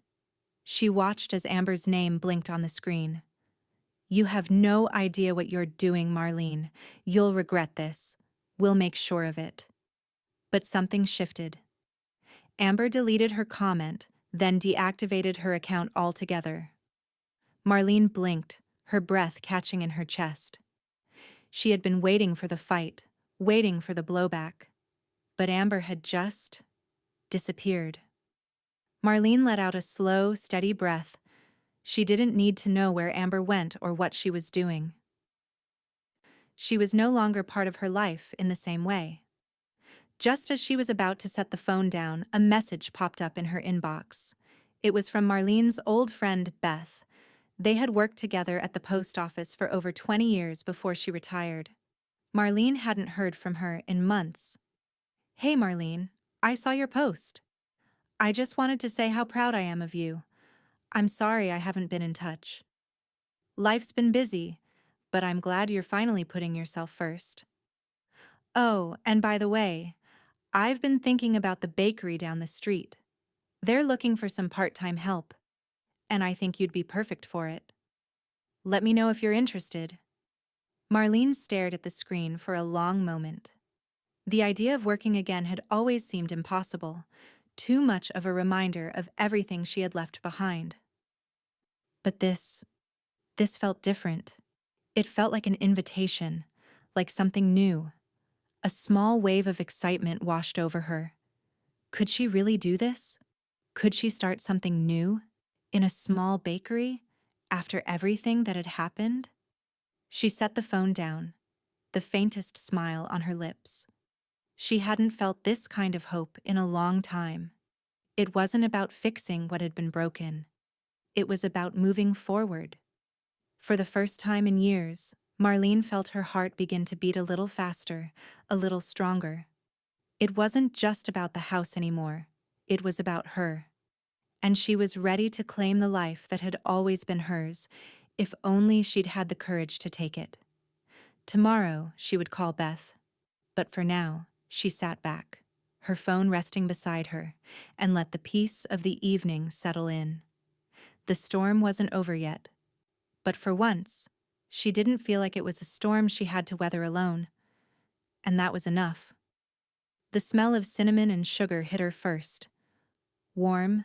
She watched as Amber's name blinked on the screen. You have no idea what you're doing, Marlene. You'll regret this. We'll make sure of it. But something shifted. Amber deleted her comment, then deactivated her account altogether. Marlene blinked, her breath catching in her chest. She had been waiting for the fight, waiting for the blowback. But Amber had just disappeared. Marlene let out a slow, steady breath. She didn't need to know where Amber went or what she was doing. She was no longer part of her life in the same way. Just as she was about to set the phone down, a message popped up in her inbox. It was from Marlene's old friend, Beth. They had worked together at the post office for over 20 years before she retired. Marlene hadn't heard from her in months. "Hey Marlene, I saw your post. I just wanted to say how proud I am of you. I'm sorry I haven't been in touch. Life's been busy, but I'm glad you're finally putting yourself first. Oh, and by the way, I've been thinking about the bakery down the street. They're looking for some part-time help, and I think you'd be perfect for it. Let me know if you're interested." Marlene stared at the screen for a long moment. The idea of working again had always seemed impossible, too much of a reminder of everything she had left behind. But this felt different. It felt like an invitation, like something new. A small wave of excitement washed over her. Could she really do this? Could she start something new? In a small bakery? After everything that had happened? She set the phone down, the faintest smile on her lips. She hadn't felt this kind of hope in a long time. It wasn't about fixing what had been broken. It was about moving forward. For the first time in years, Marlene felt her heart begin to beat a little faster, a little stronger. It wasn't just about the house anymore. It was about her. And she was ready to claim the life that had always been hers, if only she'd had the courage to take it. Tomorrow, she would call Beth. But for now, she sat back, her phone resting beside her, and let the peace of the evening settle in. The storm wasn't over yet. But for once, she didn't feel like it was a storm she had to weather alone. And that was enough. The smell of cinnamon and sugar hit her first. Warm,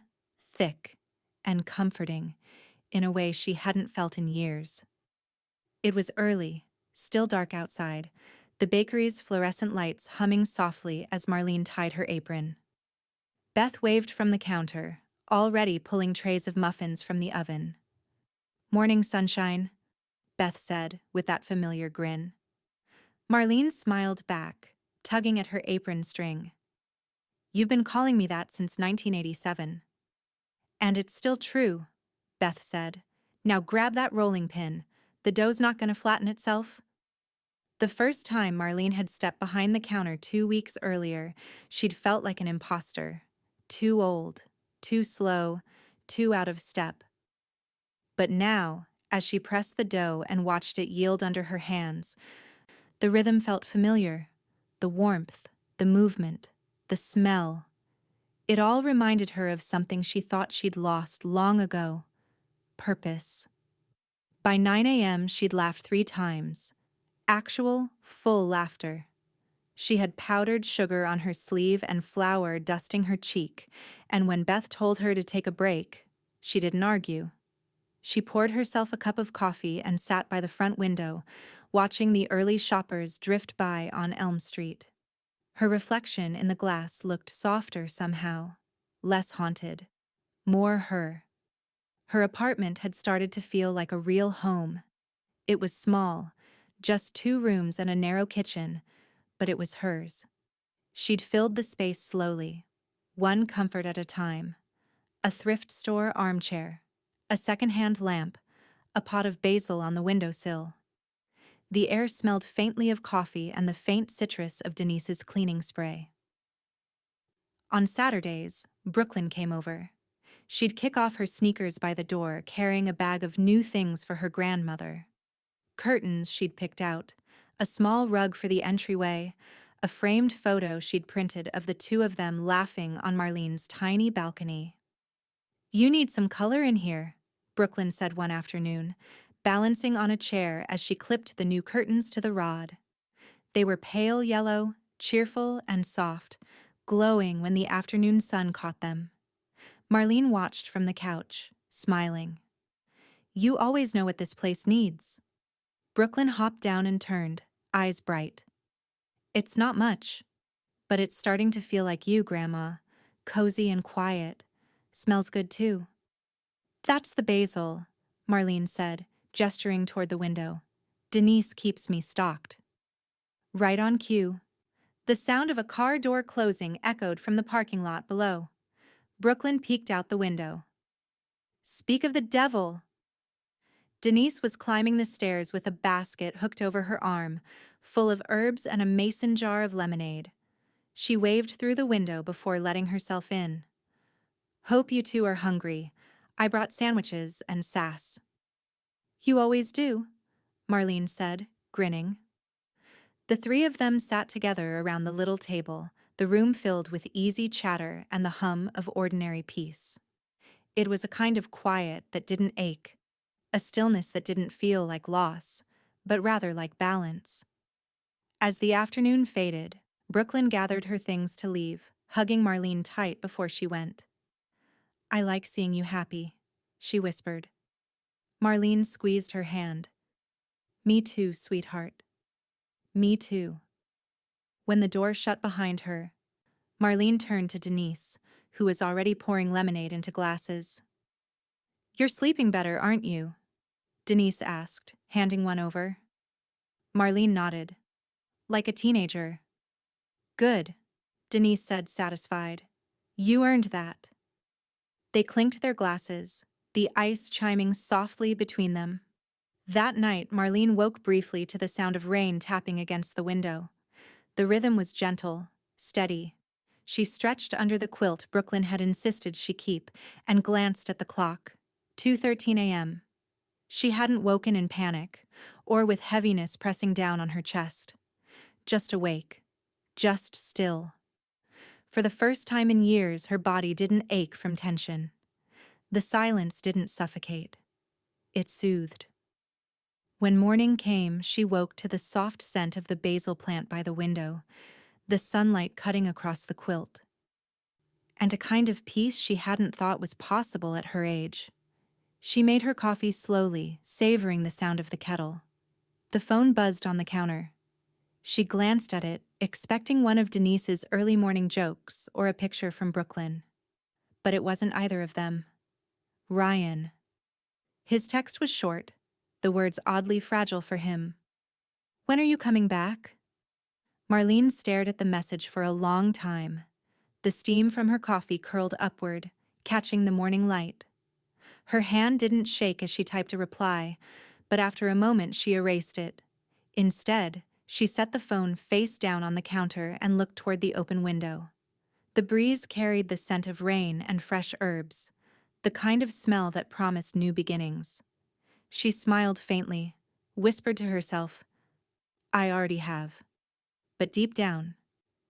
thick, and comforting in a way she hadn't felt in years. It was early, still dark outside, the bakery's fluorescent lights humming softly as Marlene tied her apron. Beth waved from the counter, already pulling trays of muffins from the oven. "Morning, sunshine," Beth said, with that familiar grin. Marlene smiled back, tugging at her apron string. "You've been calling me that since 1987. "And it's still true," Beth said. "Now grab that rolling pin. The dough's not going to flatten itself." The first time Marlene had stepped behind the counter 2 weeks earlier, she'd felt like an imposter. Too old, too slow, too out of step. But now, as she pressed the dough and watched it yield under her hands, the rhythm felt familiar. The warmth, the movement, the smell. It all reminded her of something she thought she'd lost long ago. Purpose. By 9 a.m., she'd laughed 3 times. Actual, full laughter. She had powdered sugar on her sleeve and flour dusting her cheek, and when Beth told her to take a break, she didn't argue. She poured herself a cup of coffee and sat by the front window, watching the early shoppers drift by on Elm Street. Her reflection in the glass looked softer somehow, less haunted, more her. Her apartment had started to feel like a real home. It was small, just 2 rooms and a narrow kitchen, but it was hers. She'd filled the space slowly, one comfort at a time. A thrift store armchair, a second-hand lamp, a pot of basil on the windowsill. The air smelled faintly of coffee and the faint citrus of Denise's cleaning spray. On Saturdays, Brooklyn came over. She'd kick off her sneakers by the door, carrying a bag of new things for her grandmother. Curtains she'd picked out, a small rug for the entryway, a framed photo she'd printed of the 2 of them laughing on Marlene's tiny balcony. "You need some color in here," Brooklyn said one afternoon. balancing on a chair as she clipped the new curtains to the rod. They were pale yellow, cheerful and soft, glowing when the afternoon sun caught them. Marlene watched from the couch, smiling. "You always know what this place needs." Brooklyn hopped down and turned, eyes bright. "It's not much, but it's starting to feel like you, Grandma. Cozy and quiet. Smells good too." "That's the basil," Marlene said, gesturing toward the window. "Denise keeps me stocked." Right on cue. The sound of a car door closing echoed from the parking lot below. Brooklyn peeked out the window. "Speak of the devil!" Denise was climbing the stairs with a basket hooked over her arm, full of herbs and a mason jar of lemonade. She waved through the window before letting herself in. "Hope you two are hungry. I brought sandwiches and sass." "You always do," Marlene said, grinning. The three of them sat together around the little table, the room filled with easy chatter and the hum of ordinary peace. It was a kind of quiet that didn't ache, a stillness that didn't feel like loss, but rather like balance. As the afternoon faded, Brooklyn gathered her things to leave, hugging Marlene tight before she went. "I like seeing you happy," she whispered. Marlene squeezed her hand. "Me too, sweetheart. Me too." When the door shut behind her, Marlene turned to Denise, who was already pouring lemonade into glasses. "You're sleeping better, aren't you?" Denise asked, handing one over. Marlene nodded. "Like a teenager." "Good," Denise said, satisfied. "You earned that." They clinked their glasses, the ice chiming softly between them. That night, Marlene woke briefly to the sound of rain tapping against the window. The rhythm was gentle, steady. She stretched under the quilt Brooklyn had insisted she keep and glanced at the clock. 2:13 a.m. She hadn't woken in panic, or with heaviness pressing down on her chest. Just awake. Just still. For the first time in years, her body didn't ache from tension. The silence didn't suffocate. It soothed. When morning came, she woke to the soft scent of the basil plant by the window, the sunlight cutting across the quilt, and a kind of peace she hadn't thought was possible at her age. She made her coffee slowly, savoring the sound of the kettle. The phone buzzed on the counter. She glanced at it, expecting one of Denise's early morning jokes or a picture from Brooklyn. But it wasn't either of them. Ryan. His text was short, the words oddly fragile for him. "When are you coming back?" Marlene stared at the message for a long time. The steam from her coffee curled upward, catching the morning light. Her hand didn't shake as she typed a reply, but after a moment she erased it. Instead, she set the phone face down on the counter and looked toward the open window. The breeze carried the scent of rain and fresh herbs, the kind of smell that promised new beginnings. She smiled faintly, whispered to herself, "I already have." But deep down,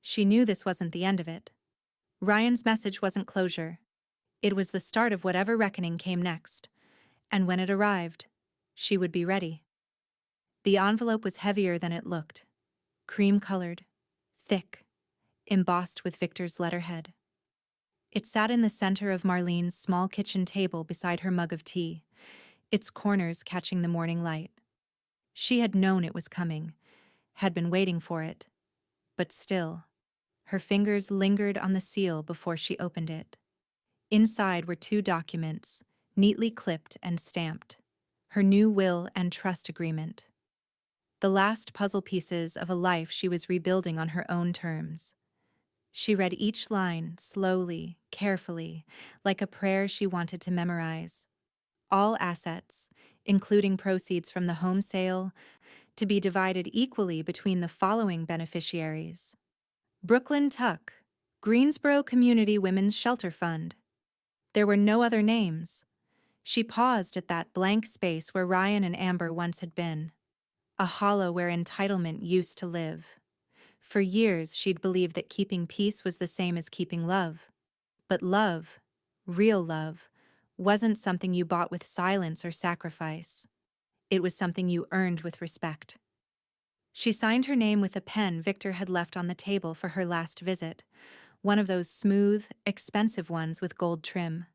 she knew this wasn't the end of it. Ryan's message wasn't closure. It was the start of whatever reckoning came next, and when it arrived, she would be ready. The envelope was heavier than it looked, cream-colored, thick, embossed with Victor's letterhead. It sat in the center of Marlene's small kitchen table beside her mug of tea, its corners catching the morning light. She had known it was coming, had been waiting for it, but still, her fingers lingered on the seal before she opened it. Inside were two documents, neatly clipped and stamped, her new will and trust agreement. The last puzzle pieces of a life she was rebuilding on her own terms. She read each line slowly, carefully, like a prayer she wanted to memorize. All assets, including proceeds from the home sale, to be divided equally between the following beneficiaries: Brooklyn Tuck, Greensboro Community Women's Shelter Fund. There were no other names. She paused at that blank space where Ryan and Amber once had been, a hollow where entitlement used to live. For years, she'd believed that keeping peace was the same as keeping love. But love, real love, wasn't something you bought with silence or sacrifice. It was something you earned with respect. She signed her name with a pen Victor had left on the table for her last visit, one of those smooth, expensive ones with gold trim.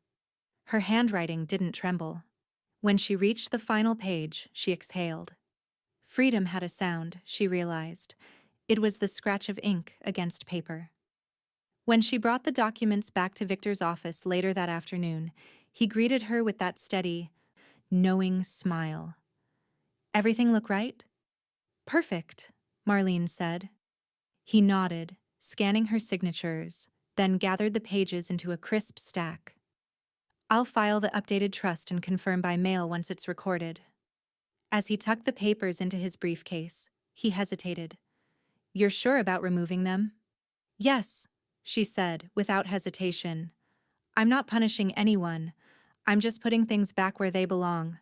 Her handwriting didn't tremble. When she reached the final page, she exhaled. Freedom had a sound, she realized. It was the scratch of ink against paper. When she brought the documents back to Victor's office later that afternoon, he greeted her with that steady, knowing smile. "Everything look right?" "Perfect," Marlene said. He nodded, scanning her signatures, then gathered the pages into a crisp stack. "I'll file the updated trust and confirm by mail once it's recorded." As he tucked the papers into his briefcase, he hesitated. "You're sure about removing them?" "Yes," she said, without hesitation. "I'm not punishing anyone. I'm just putting things back where they belong."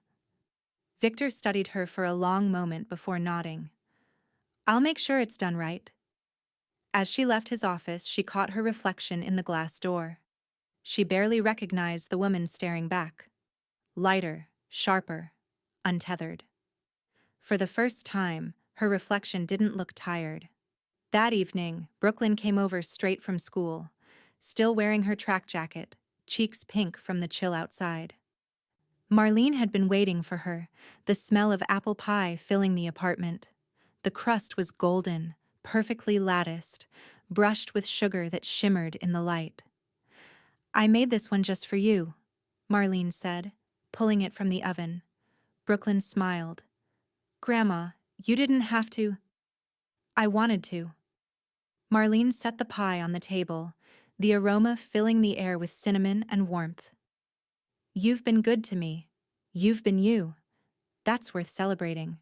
Victor studied her for a long moment before nodding. "I'll make sure it's done right." As she left his office, she caught her reflection in the glass door. She barely recognized the woman staring back. Lighter, sharper, untethered. For the first time, her reflection didn't look tired. That evening, Brooklyn came over straight from school, still wearing her track jacket, cheeks pink from the chill outside. Marlene had been waiting for her, the smell of apple pie filling the apartment. The crust was golden, perfectly latticed, brushed with sugar that shimmered in the light. "I made this one just for you," Marlene said, pulling it from the oven. Brooklyn smiled. "Grandma, you didn't have to." "I wanted to." Marlene set the pie on the table, the aroma filling the air with cinnamon and warmth. "You've been good to me. You've been you. That's worth celebrating."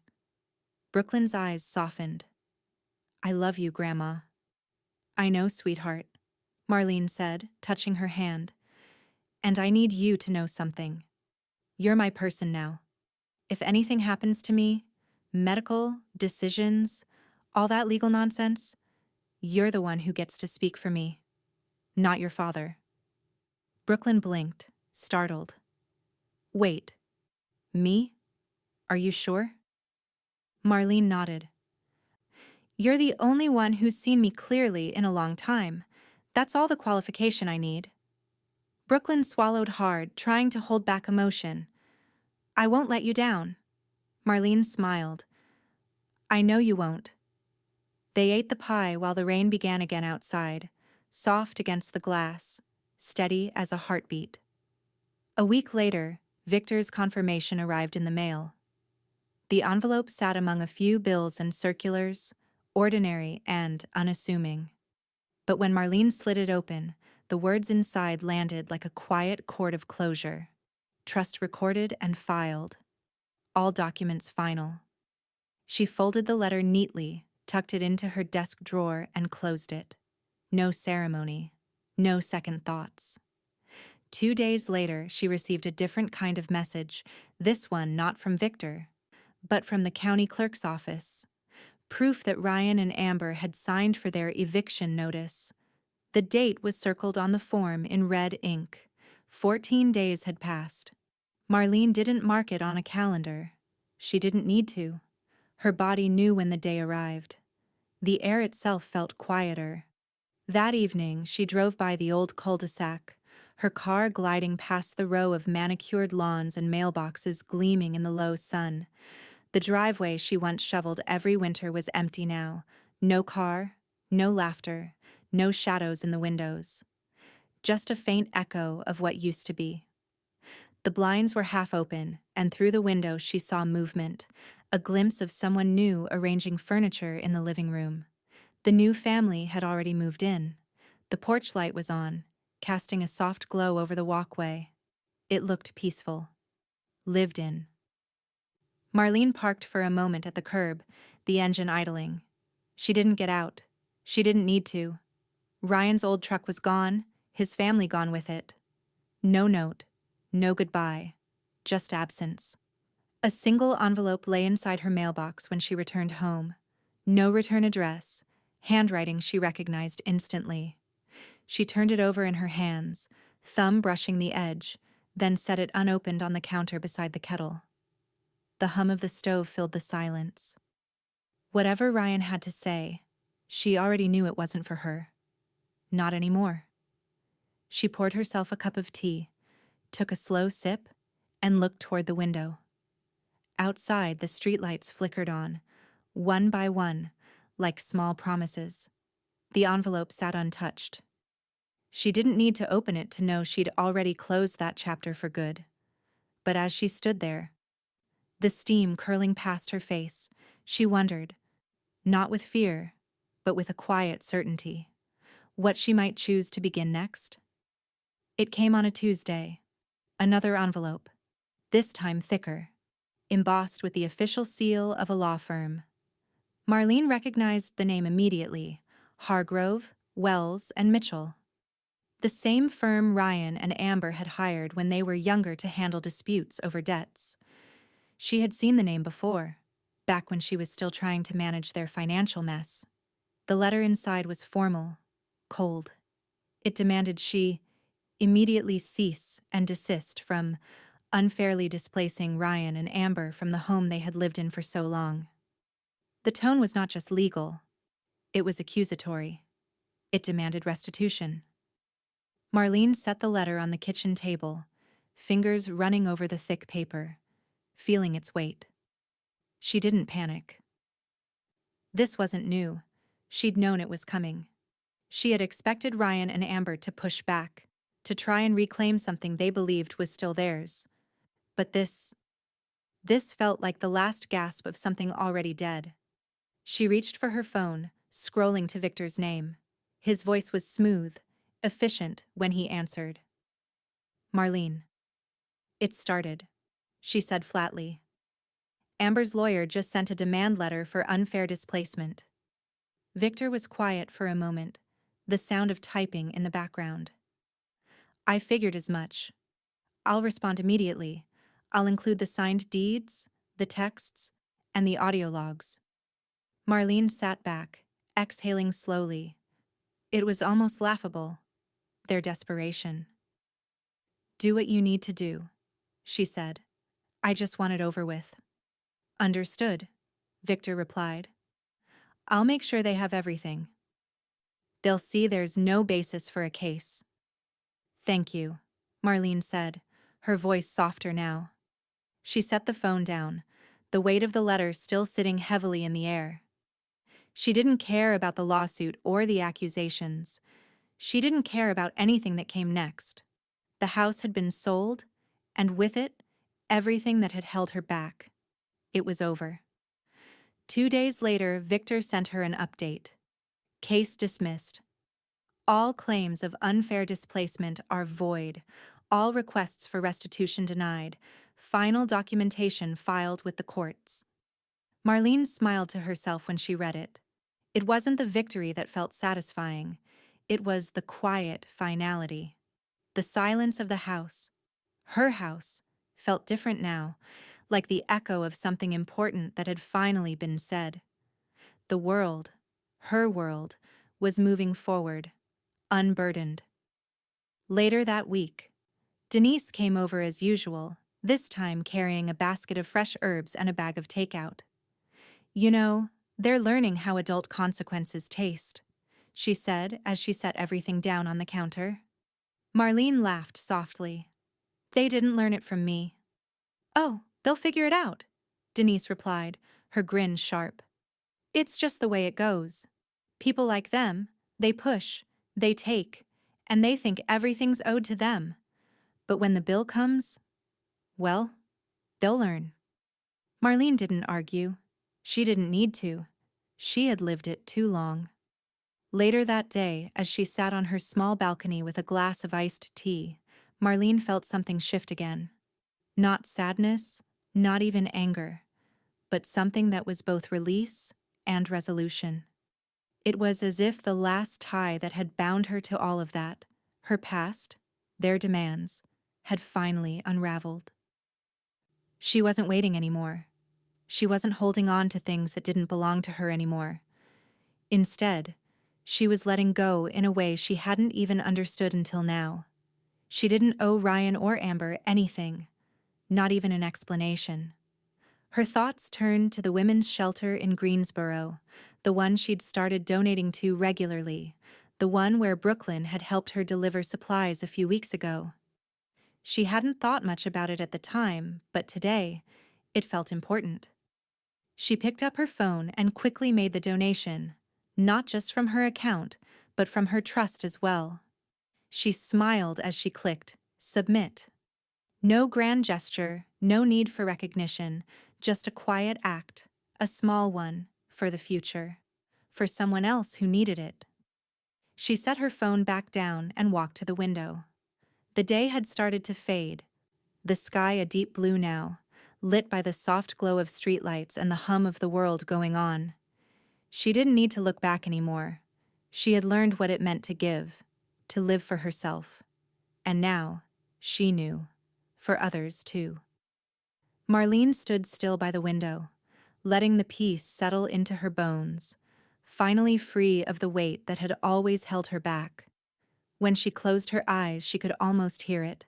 Brooklyn's eyes softened. "I love you, Grandma." "I know, sweetheart," Marlene said, touching her hand. "And I need you to know something. You're my person now. If anything happens to me, medical, decisions, all that legal nonsense, you're the one who gets to speak for me, not your father." Brooklyn blinked, startled. "Wait. Me? Are you sure?" Marlene nodded. "You're the only one who's seen me clearly in a long time. That's all the qualification I need." Brooklyn swallowed hard, trying to hold back emotion. "I won't let you down." Marlene smiled. "I know you won't." They ate the pie while the rain began again outside, soft against the glass, steady as a heartbeat. A week later, Victor's confirmation arrived in the mail. The envelope sat among a few bills and circulars, ordinary and unassuming. But when Marlene slid it open, the words inside landed like a quiet chord of closure. Trust recorded and filed. All documents final. She folded the letter neatly, tucked it into her desk drawer, and closed it. No ceremony. No second thoughts. 2 days later, she received a different kind of message, this one not from Victor, but from the county clerk's office. Proof that Ryan and Amber had signed for their eviction notice. The date was circled on the form in red ink. 14 days had passed. Marlene didn't mark it on a calendar. She didn't need to. Her body knew when the day arrived. The air itself felt quieter. That evening, she drove by the old cul-de-sac, her car gliding past the row of manicured lawns and mailboxes gleaming in the low sun. The driveway she once shoveled every winter was empty now. No car, no laughter, no shadows in the windows. Just a faint echo of what used to be. The blinds were half open, and through the window she saw movement, a glimpse of someone new arranging furniture in the living room. The new family had already moved in. The porch light was on, casting a soft glow over the walkway. It looked peaceful. Lived in. Marlene parked for a moment at the curb, the engine idling. She didn't get out. She didn't need to. Ryan's old truck was gone, his family gone with it. No note, no goodbye, just absence. A single envelope lay inside her mailbox when she returned home. No return address, handwriting she recognized instantly. She turned it over in her hands, thumb brushing the edge, then set it unopened on the counter beside the kettle. The hum of the stove filled the silence. Whatever Ryan had to say, she already knew it wasn't for her. Not anymore. She poured herself a cup of tea, took a slow sip, and looked toward the window. Outside, the streetlights flickered on, one by one, like small promises. The envelope sat untouched. She didn't need to open it to know she'd already closed that chapter for good. But as she stood there, the steam curling past her face, she wondered, not with fear, but with a quiet certainty, what she might choose to begin next. It came on a Tuesday. Another envelope, this time thicker, embossed with the official seal of a law firm. Marlene recognized the name immediately: Hargrove, Wells, and Mitchell. The same firm Ryan and Amber had hired when they were younger to handle disputes over debts. She had seen the name before, back when she was still trying to manage their financial mess. The letter inside was formal, cold. It demanded she immediately cease and desist from unfairly displacing Ryan and Amber from the home they had lived in for so long. The tone was not just legal, it was accusatory. It demanded restitution. Marlene set the letter on the kitchen table, fingers running over the thick paper, feeling its weight. She didn't panic. This wasn't new. She'd known it was coming. She had expected Ryan and Amber to push back, to try and reclaim something they believed was still theirs. But this felt like the last gasp of something already dead. She reached for her phone, scrolling to Victor's name. His voice was smooth, efficient when he answered. Marlene. It started, she said flatly. Amber's lawyer just sent a demand letter for unfair displacement. Victor was quiet for a moment, the sound of typing in the background. I figured as much. I'll respond immediately. I'll include the signed deeds, the texts, and the audio logs. Marlene sat back, exhaling slowly. It was almost laughable, their desperation. Do what you need to do, she said. I just want it over with. Understood, Victor replied. I'll make sure they have everything. They'll see there's no basis for a case. Thank you, Marlene said, her voice softer now. She set the phone down, the weight of the letter still sitting heavily in the air. She didn't care about the lawsuit or the accusations. She didn't care about anything that came next. The house had been sold, and with it, everything that had held her back. It was over. 2 days later, Victor sent her an update. Case dismissed. All claims of unfair displacement are void. All requests for restitution denied. Final documentation filed with the courts. Marlene smiled to herself when she read it. It wasn't the victory that felt satisfying. It was the quiet finality. The silence of the house, her house, felt different now, like the echo of something important that had finally been said. The world, her world, was moving forward, unburdened. Later that week, Denise came over as usual, this time carrying a basket of fresh herbs and a bag of takeout. You know, they're learning how adult consequences taste, she said as she set everything down on the counter. Marlene laughed softly. They didn't learn it from me. Oh, they'll figure it out, Denise replied, her grin sharp. It's just the way it goes. People like them, they push, they take, and they think everything's owed to them. But when the bill comes, well, they'll learn. Marlene didn't argue. She didn't need to. She had lived it too long. Later that day, as she sat on her small balcony with a glass of iced tea, Marlene felt something shift again. Not sadness, not even anger, but something that was both release and resolution. It was as if the last tie that had bound her to all of that, her past, their demands, had finally unraveled. She wasn't waiting anymore. She wasn't holding on to things that didn't belong to her anymore. Instead, she was letting go in a way she hadn't even understood until now. She didn't owe Ryan or Amber anything, not even an explanation. Her thoughts turned to the women's shelter in Greensboro, the one she'd started donating to regularly, the one where Brooklyn had helped her deliver supplies a few weeks ago. She hadn't thought much about it at the time, but today, it felt important. She picked up her phone and quickly made the donation, not just from her account, but from her trust as well. She smiled as she clicked submit. No grand gesture, no need for recognition, just a quiet act, a small one, for the future. For someone else who needed it. She set her phone back down and walked to the window. The day had started to fade, the sky a deep blue now, lit by the soft glow of streetlights and the hum of the world going on. She didn't need to look back anymore. She had learned what it meant to give, to live for herself. And now, she knew. For others, too. Marlene stood still by the window, letting the peace settle into her bones, finally free of the weight that had always held her back. When she closed her eyes, she could almost hear it,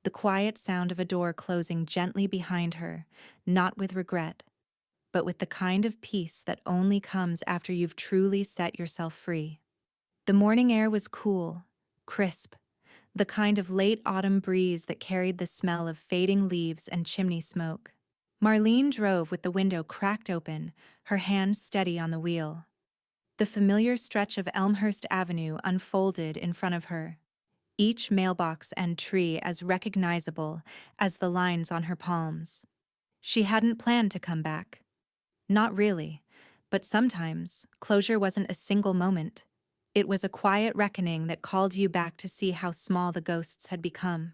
the quiet sound of a door closing gently behind her, not with regret, but with the kind of peace that only comes after you've truly set yourself free. The morning air was cool, crisp, the kind of late autumn breeze that carried the smell of fading leaves and chimney smoke. Marlene drove with the window cracked open, her hands steady on the wheel. The familiar stretch of Elmhurst Avenue unfolded in front of her, each mailbox and tree as recognizable as the lines on her palms. She hadn't planned to come back. Not really, but sometimes closure wasn't a single moment. It was a quiet reckoning that called you back to see how small the ghosts had become.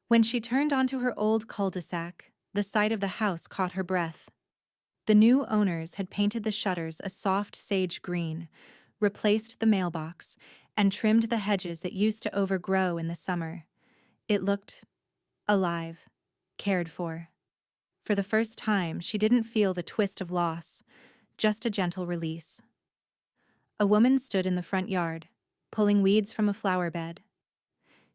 When she turned onto her old cul-de-sac, the sight of the house caught her breath. The new owners had painted the shutters a soft sage green, replaced the mailbox, and trimmed the hedges that used to overgrow in the summer. It looked alive, cared for. For the first time, she didn't feel the twist of loss, just a gentle release. A woman stood in the front yard, pulling weeds from a flower bed.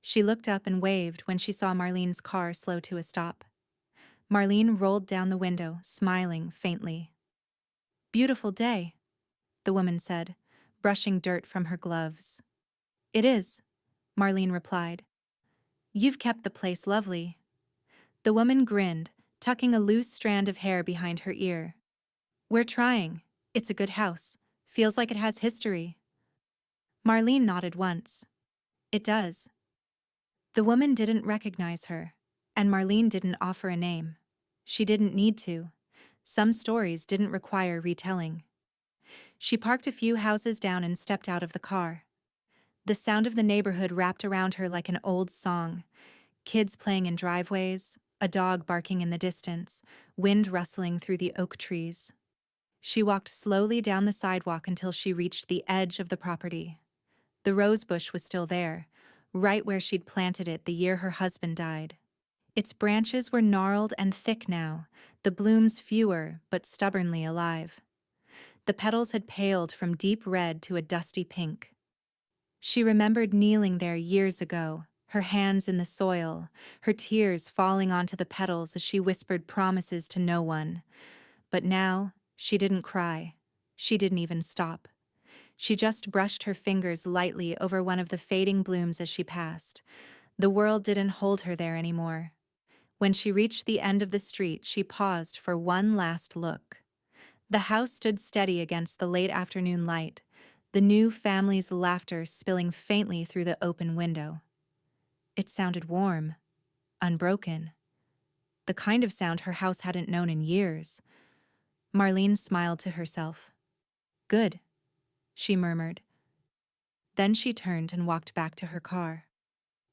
She looked up and waved when she saw Marlene's car slow to a stop. Marlene rolled down the window, smiling faintly. "Beautiful day," the woman said, brushing dirt from her gloves. "It is," Marlene replied. "You've kept the place lovely." The woman grinned, tucking a loose strand of hair behind her ear. "We're trying. It's a good house. Feels like it has history." Marlene nodded once. "It does." The woman didn't recognize her, and Marlene didn't offer a name. She didn't need to. Some stories didn't require retelling. She parked a few houses down and stepped out of the car. The sound of the neighborhood wrapped around her like an old song. Kids playing in driveways, a dog barking in the distance, wind rustling through the oak trees. She walked slowly down the sidewalk until she reached the edge of the property. The rose bush was still there, right where she'd planted it the year her husband died. Its branches were gnarled and thick now, the blooms fewer but stubbornly alive. The petals had paled from deep red to a dusty pink. She remembered kneeling there years ago, her hands in the soil, her tears falling onto the petals as she whispered promises to no one. But now, she didn't cry. She didn't even stop. She just brushed her fingers lightly over one of the fading blooms as she passed. The world didn't hold her there anymore. When she reached the end of the street, she paused for one last look. The house stood steady against the late afternoon light, the new family's laughter spilling faintly through the open window. It sounded warm, unbroken, the kind of sound her house hadn't known in years. Marlene smiled to herself. "Good," she murmured. Then she turned and walked back to her car.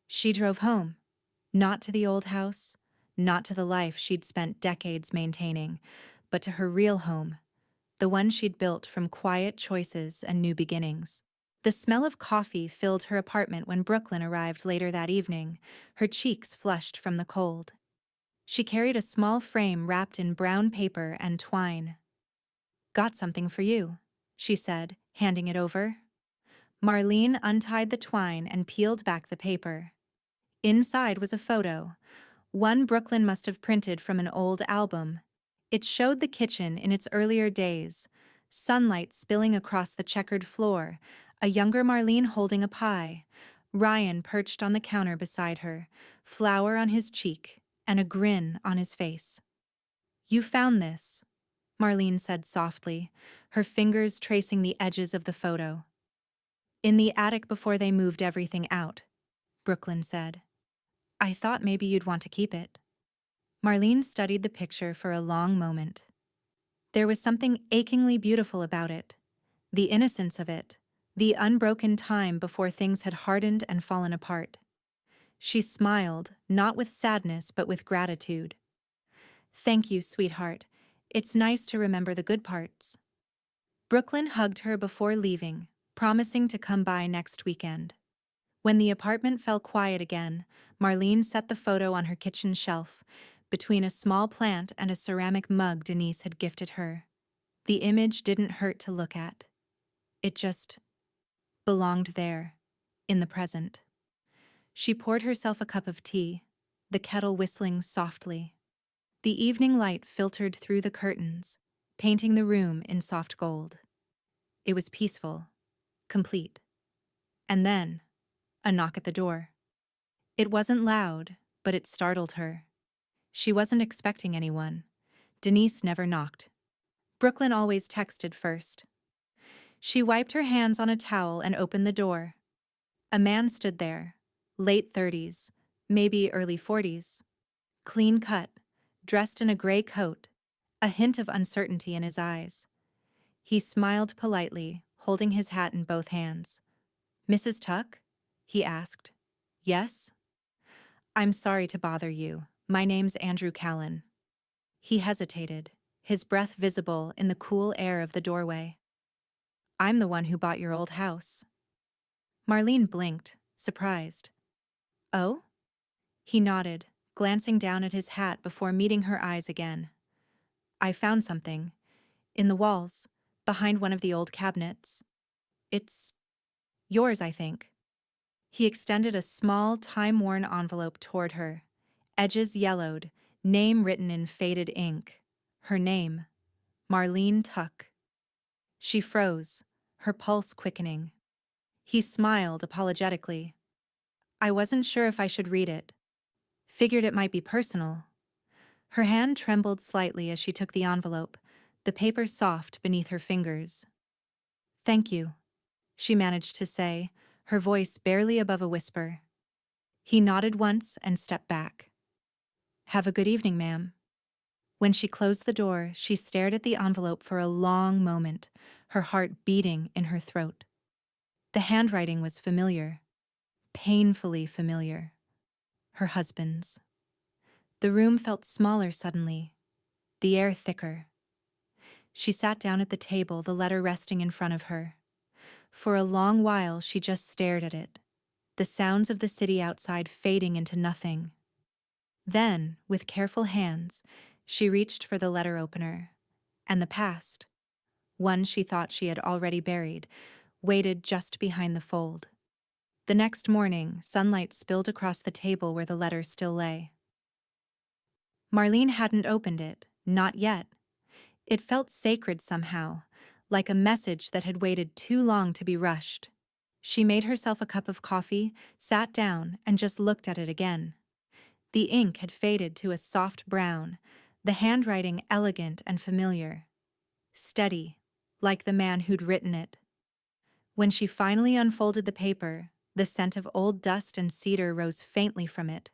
She drove home, not to the old house, not to the life she'd spent decades maintaining, but to her real home, the one she'd built from quiet choices and new beginnings. The smell of coffee filled her apartment when Brooklyn arrived later that evening, her cheeks flushed from the cold. She carried a small frame wrapped in brown paper and twine. "Got something for you," she said, handing it over. Marlene untied the twine and peeled back the paper. Inside was a photo, one Brooklyn must have printed from an old album. It showed the kitchen in its earlier days, sunlight spilling across the checkered floor, a younger Marlene holding a pie, Ryan perched on the counter beside her, flour on his cheek, and a grin on his face. "You found this," Marlene said softly, her fingers tracing the edges of the photo. "In the attic before they moved everything out," Brooklyn said. "I thought maybe you'd want to keep it." Marlene studied the picture for a long moment. There was something achingly beautiful about it. The innocence of it, the unbroken time before things had hardened and fallen apart. She smiled, not with sadness but with gratitude. "Thank you, sweetheart. It's nice to remember the good parts." Brooklyn hugged her before leaving, promising to come by next weekend. When the apartment fell quiet again, Marlene set the photo on her kitchen shelf, between a small plant and a ceramic mug Denise had gifted her. The image didn't hurt to look at. It just belonged there, in the present. She poured herself a cup of tea, the kettle whistling softly. The evening light filtered through the curtains, painting the room in soft gold. It was peaceful, complete. And then, a knock at the door. It wasn't loud, but it startled her. She wasn't expecting anyone. Denise never knocked. Brooklyn always texted first. She wiped her hands on a towel and opened the door. A man stood there, late 30s, maybe early 40s. Clean cut, dressed in a gray coat, a hint of uncertainty in his eyes. He smiled politely, holding his hat in both hands. "Mrs. Tuck?" he asked. "Yes?" "I'm sorry to bother you. My name's Andrew Callan." He hesitated, his breath visible in the cool air of the doorway. "I'm the one who bought your old house." Marlene blinked, surprised. "Oh?" He nodded, glancing down at his hat before meeting her eyes again. "I found something. In the walls, behind one of the old cabinets. It's yours, I think." He extended a small, time-worn envelope toward her, edges yellowed, name written in faded ink. Her name, Marlene Tuck. She froze, her pulse quickening. He smiled apologetically. "I wasn't sure if I should read it. Figured it might be personal." Her hand trembled slightly as she took the envelope, the paper soft beneath her fingers. "Thank you," she managed to say, her voice barely above a whisper. He nodded once and stepped back. "Have a good evening, ma'am." When she closed the door, she stared at the envelope for a long moment, her heart beating in her throat. The handwriting was familiar, painfully familiar. Her husband's. The room felt smaller suddenly, the air thicker. She sat down at the table, the letter resting in front of her. For a long while she just stared at it, the sounds of the city outside fading into nothing. Then, with careful hands, she reached for the letter opener, and the past, one she thought she had already buried, waited just behind the fold. The next morning, sunlight spilled across the table where the letter still lay. Marlene hadn't opened it, not yet. It felt sacred somehow, like a message that had waited too long to be rushed. She made herself a cup of coffee, sat down, and just looked at it again. The ink had faded to a soft brown, the handwriting elegant and familiar. Steady, like the man who'd written it. When she finally unfolded the paper, the scent of old dust and cedar rose faintly from it.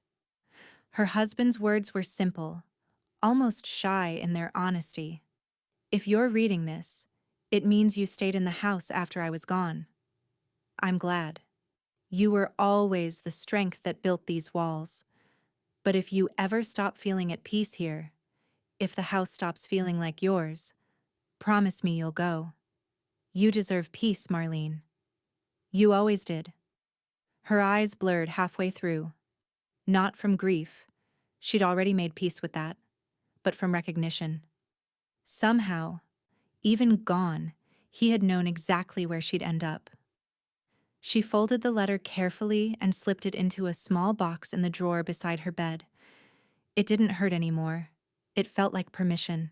Her husband's words were simple, almost shy in their honesty. "If you're reading this, it means you stayed in the house after I was gone. I'm glad. You were always the strength that built these walls. But if you ever stop feeling at peace here, if the house stops feeling like yours, promise me you'll go. You deserve peace, Marlene. You always did." Her eyes blurred halfway through. Not from grief. She'd already made peace with that. But from recognition. Somehow, even gone, he had known exactly where she'd end up. She folded the letter carefully and slipped it into a small box in the drawer beside her bed. It didn't hurt anymore. It felt like permission.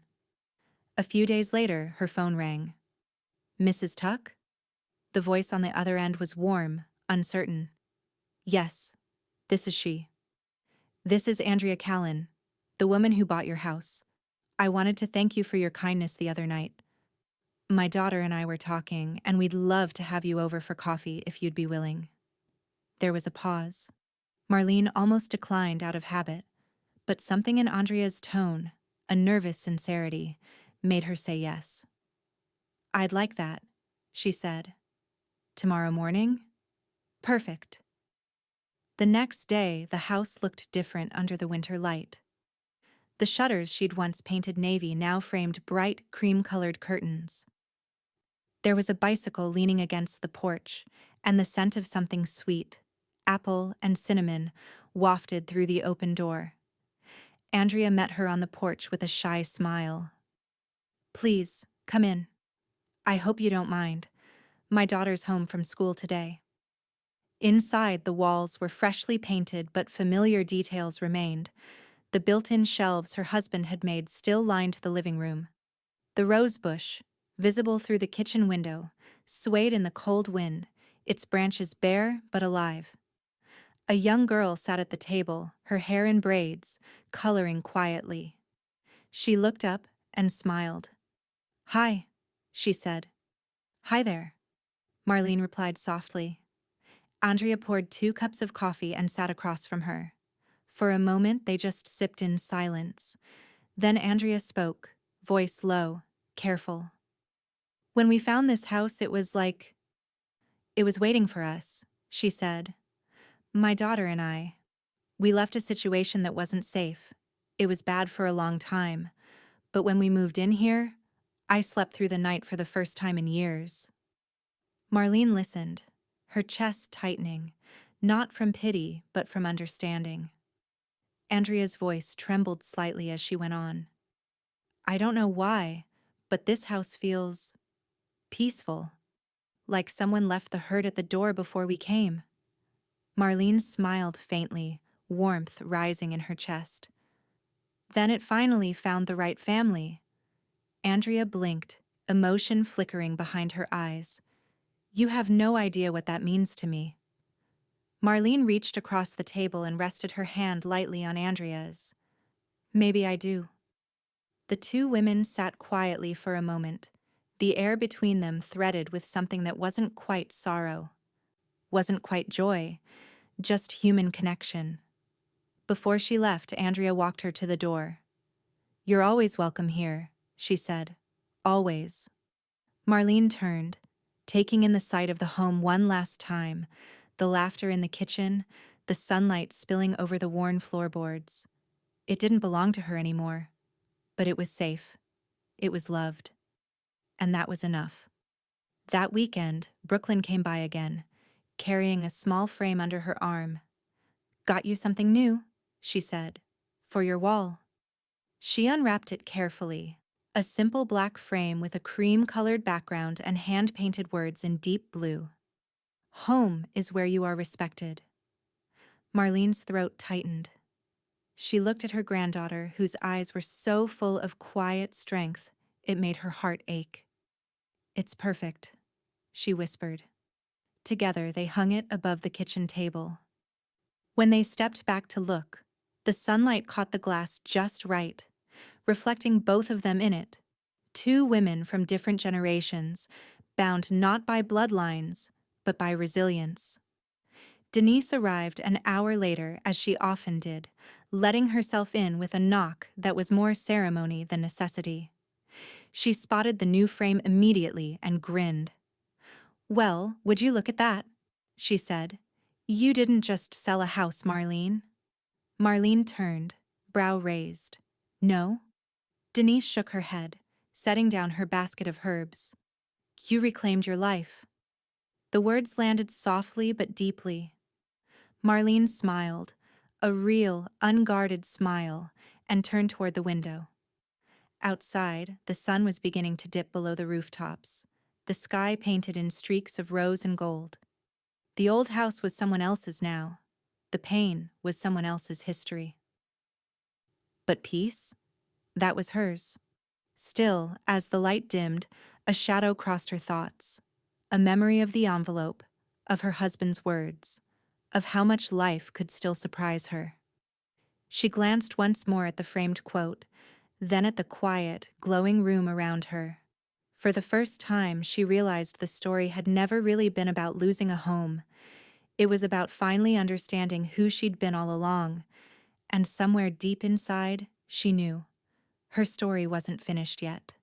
A few days later, her phone rang. Mrs. Tuck? The voice on the other end was warm, uncertain. Yes, this is she. This is Andrea Callan, the woman who bought your house. I wanted to thank you for your kindness the other night. My daughter and I were talking, and we'd love to have you over for coffee if you'd be willing. There was a pause. Marlene almost declined out of habit, but something in Andrea's tone, a nervous sincerity, made her say yes. I'd like that, she said. Tomorrow morning? Perfect. The next day, the house looked different under the winter light. The shutters she'd once painted navy now framed bright, cream-colored curtains. There was a bicycle leaning against the porch, and the scent of something sweet, apple and cinnamon, wafted through the open door. Andrea met her on the porch with a shy smile. Please, come in. I hope you don't mind. My daughter's home from school today. Inside, the walls were freshly painted, but familiar details remained. The built-in shelves her husband had made still lined the living room. The rose bush, visible through the kitchen window, swayed in the cold wind, its branches bare but alive. A young girl sat at the table, her hair in braids, coloring quietly. She looked up and smiled. Hi, she said. Hi there, Marlene replied softly. Andrea poured 2 cups of coffee and sat across from her. For a moment, they just sipped in silence. Then Andrea spoke, voice low, careful. When we found this house, it was waiting for us, she said. My daughter and I. We left a situation that wasn't safe. It was bad for a long time. But when we moved in here, I slept through the night for the first time in years. Marlene listened, her chest tightening, not from pity, but from understanding. Andrea's voice trembled slightly as she went on. I don't know why, but this house feels peaceful, like someone left the hurt at the door before we came. Marlene smiled faintly, warmth rising in her chest. Then it finally found the right family. Andrea blinked, emotion flickering behind her eyes. You have no idea what that means to me. Marlene reached across the table and rested her hand lightly on Andrea's. Maybe I do. The 2 women sat quietly for a moment, the air between them threaded with something that wasn't quite sorrow, wasn't quite joy, just human connection. Before she left, Andrea walked her to the door. You're always welcome here, she said. Always. Marlene turned, taking in the sight of the home one last time, the laughter in the kitchen, the sunlight spilling over the worn floorboards. It didn't belong to her anymore, but it was safe. It was loved. And that was enough. That weekend, Brooklyn came by again, carrying a small frame under her arm. Got you something new, she said. For your wall. She unwrapped it carefully, a simple black frame with a cream-colored background and hand-painted words in deep blue. Home is where you are respected. Marlene's throat tightened. She looked at her granddaughter, whose eyes were so full of quiet strength, it made her heart ache. It's perfect, she whispered. Together, they hung it above the kitchen table. When they stepped back to look, the sunlight caught the glass just right, reflecting both of them in it. 2 women from different generations, bound not by bloodlines, but by resilience. Denise arrived an hour later, as she often did, letting herself in with a knock that was more ceremony than necessity. She spotted the new frame immediately and grinned. Well, would you look at that? She said. You didn't just sell a house, Marlene. Marlene turned, brow raised. No? Denise shook her head, setting down her basket of herbs. You reclaimed your life. The words landed softly but deeply. Marlene smiled, a real, unguarded smile, and turned toward the window. Outside, the sun was beginning to dip below the rooftops, the sky painted in streaks of rose and gold. The old house was someone else's now. The pain was someone else's history. But peace? That was hers. Still, as the light dimmed, a shadow crossed her thoughts. A memory of the envelope, of her husband's words, of how much life could still surprise her. She glanced once more at the framed quote, then at the quiet, glowing room around her. For the first time, she realized the story had never really been about losing a home. It was about finally understanding who she'd been all along, and somewhere deep inside, she knew. Her story wasn't finished yet.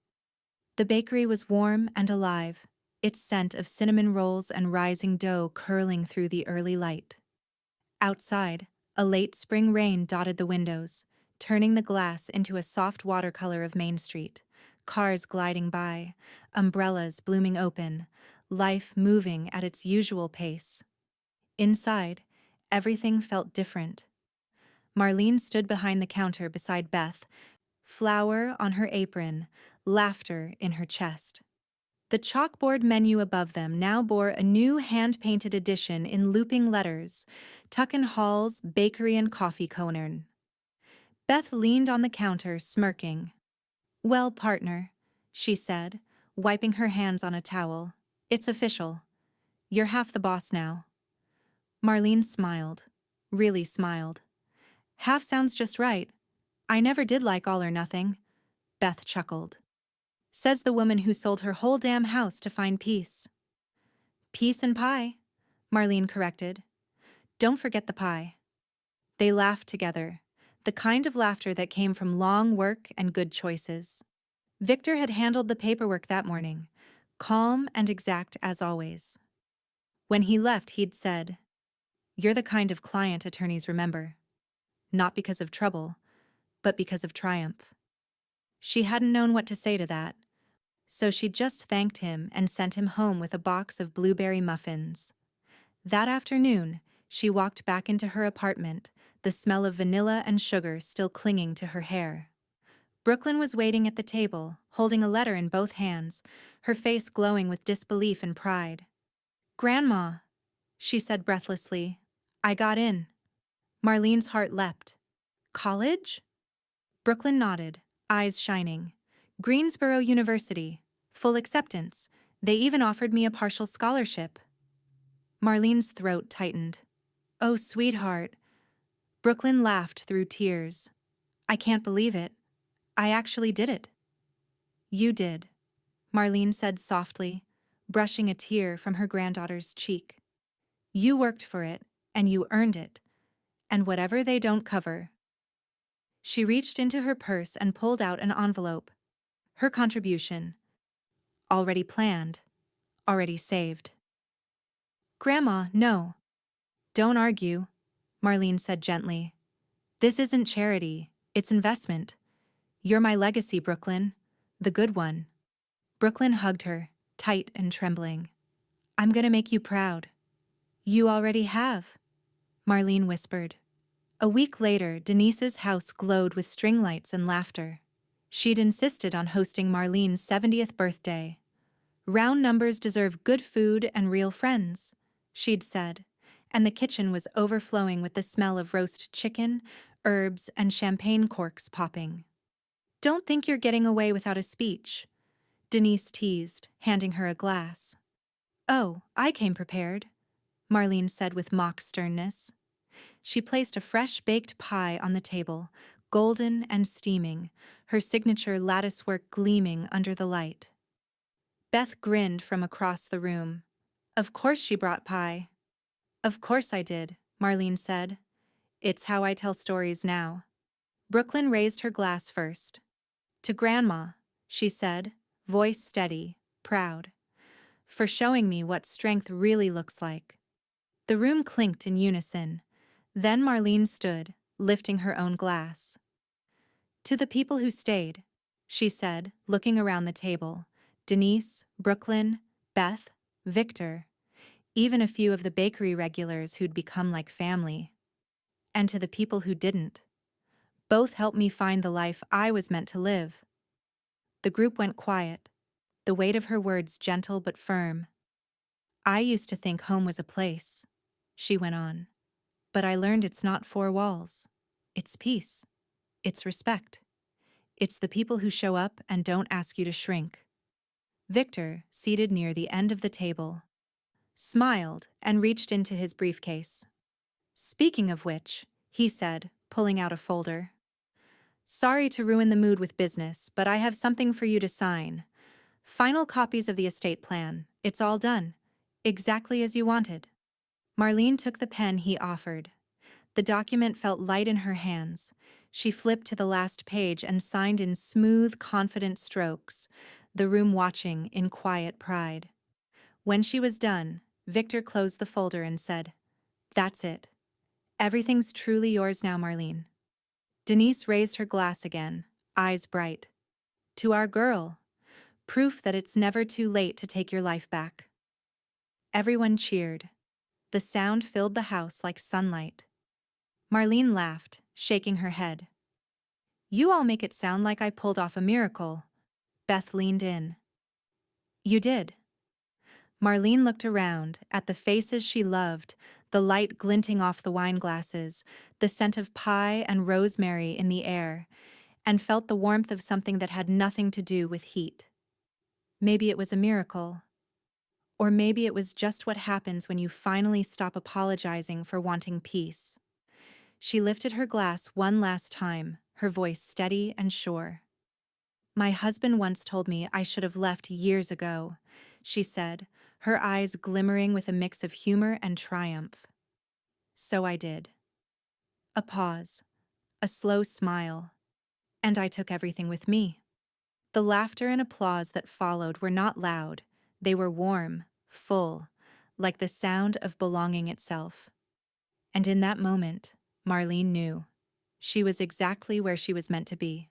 The bakery was warm and alive, its scent of cinnamon rolls and rising dough curling through the early light. Outside, a late spring rain dotted the windows, turning the glass into a soft watercolor of Main Street, cars gliding by, umbrellas blooming open, life moving at its usual pace. Inside, everything felt different. Marlene stood behind the counter beside Beth, flour on her apron, laughter in her chest. The chalkboard menu above them now bore a new hand-painted edition in looping letters, Tuckin Hall's Bakery and Coffee Corner. Beth leaned on the counter, smirking. "Well, partner," she said, wiping her hands on a towel. "It's official. You're half the boss now." Marlene smiled, really smiled. "Half sounds just right. I never did like all or nothing." Beth chuckled. "Says the woman who sold her whole damn house to find peace." "Peace and pie," Marlene corrected. "Don't forget the pie." They laughed together, the kind of laughter that came from long work and good choices. Victor had handled the paperwork that morning, calm and exact as always. When he left, he'd said, "You're the kind of client attorneys remember. Not because of trouble, but because of triumph." She hadn't known what to say to that, so she just thanked him and sent him home with a box of blueberry muffins. That afternoon, she walked back into her apartment, the smell of vanilla and sugar still clinging to her hair. Brooklyn was waiting at the table, holding a letter in both hands, her face glowing with disbelief and pride. "Grandma," she said breathlessly, "I got in." Marlene's heart leapt. "College?" Brooklyn nodded, eyes shining. "Greensboro University. Full acceptance. They even offered me a partial scholarship." Marlene's throat tightened. "Oh, sweetheart." Brooklyn laughed through tears. "I can't believe it. I actually did it." "You did," Marlene said softly, brushing a tear from her granddaughter's cheek. "You worked for it, and you earned it. And whatever they don't cover." She reached into her purse and pulled out an envelope. Her contribution. Already planned. Already saved. "Grandma, no." "Don't argue," Marlene said gently. "This isn't charity, it's investment. You're my legacy, Brooklyn. The good one." Brooklyn hugged her, tight and trembling. "I'm gonna make you proud." "You already have," Marlene whispered. A week later, Denise's house glowed with string lights and laughter. She'd insisted on hosting Marlene's 70th birthday. "Round numbers deserve good food and real friends," she'd said, and the kitchen was overflowing with the smell of roast chicken, herbs, and champagne corks popping. "Don't think you're getting away without a speech," Denise teased, handing her a glass. "Oh, I came prepared," Marlene said with mock sternness. She placed a fresh baked pie on the table, golden and steaming, her signature latticework gleaming under the light. Beth grinned from across the room. "Of course she brought pie." "Of course I did," Marlene said. "It's how I tell stories now." Brooklyn raised her glass first. "To Grandma," she said, voice steady, proud, "for showing me what strength really looks like." The room clinked in unison. Then Marlene stood, lifting her own glass. "To the people who stayed," she said, looking around the table. Denise, Brooklyn, Beth, Victor, even a few of the bakery regulars who'd become like family. "And to the people who didn't. Both helped me find the life I was meant to live." The group went quiet, the weight of her words gentle but firm. "I used to think home was a place," she went on. "But I learned it's not four walls. It's peace. It's respect. It's the people who show up and don't ask you to shrink. Victor, seated near the end of the table, smiled and reached into his briefcase. Speaking of which, he said, pulling out a folder. Sorry to ruin the mood with business, but I have something for you to sign. Final copies of the estate plan. It's all done. Exactly as you wanted. Marlene took the pen he offered. The document felt light in her hands. She flipped to the last page and signed in smooth, confident strokes, the room watching in quiet pride. When she was done, Victor closed the folder and said, That's it. Everything's truly yours now, Marlene. Denise raised her glass again, eyes bright. To our girl. Proof that it's never too late to take your life back. Everyone cheered. The sound filled the house like sunlight. Marlene laughed, shaking her head. You all make it sound like I pulled off a miracle. Beth leaned in. You did. Marlene looked around, at the faces she loved, the light glinting off the wine glasses, the scent of pie and rosemary in the air, and felt the warmth of something that had nothing to do with heat. Maybe it was a miracle. Or maybe it was just what happens when you finally stop apologizing for wanting peace. She lifted her glass one last time, her voice steady and sure. My husband once told me I should have left years ago, she said, her eyes glimmering with a mix of humor and triumph. So I did. A pause, a slow smile, and I took everything with me. The laughter and applause that followed were not loud, they were warm, full, like the sound of belonging itself. And in that moment, Marlene knew. She was exactly where she was meant to be.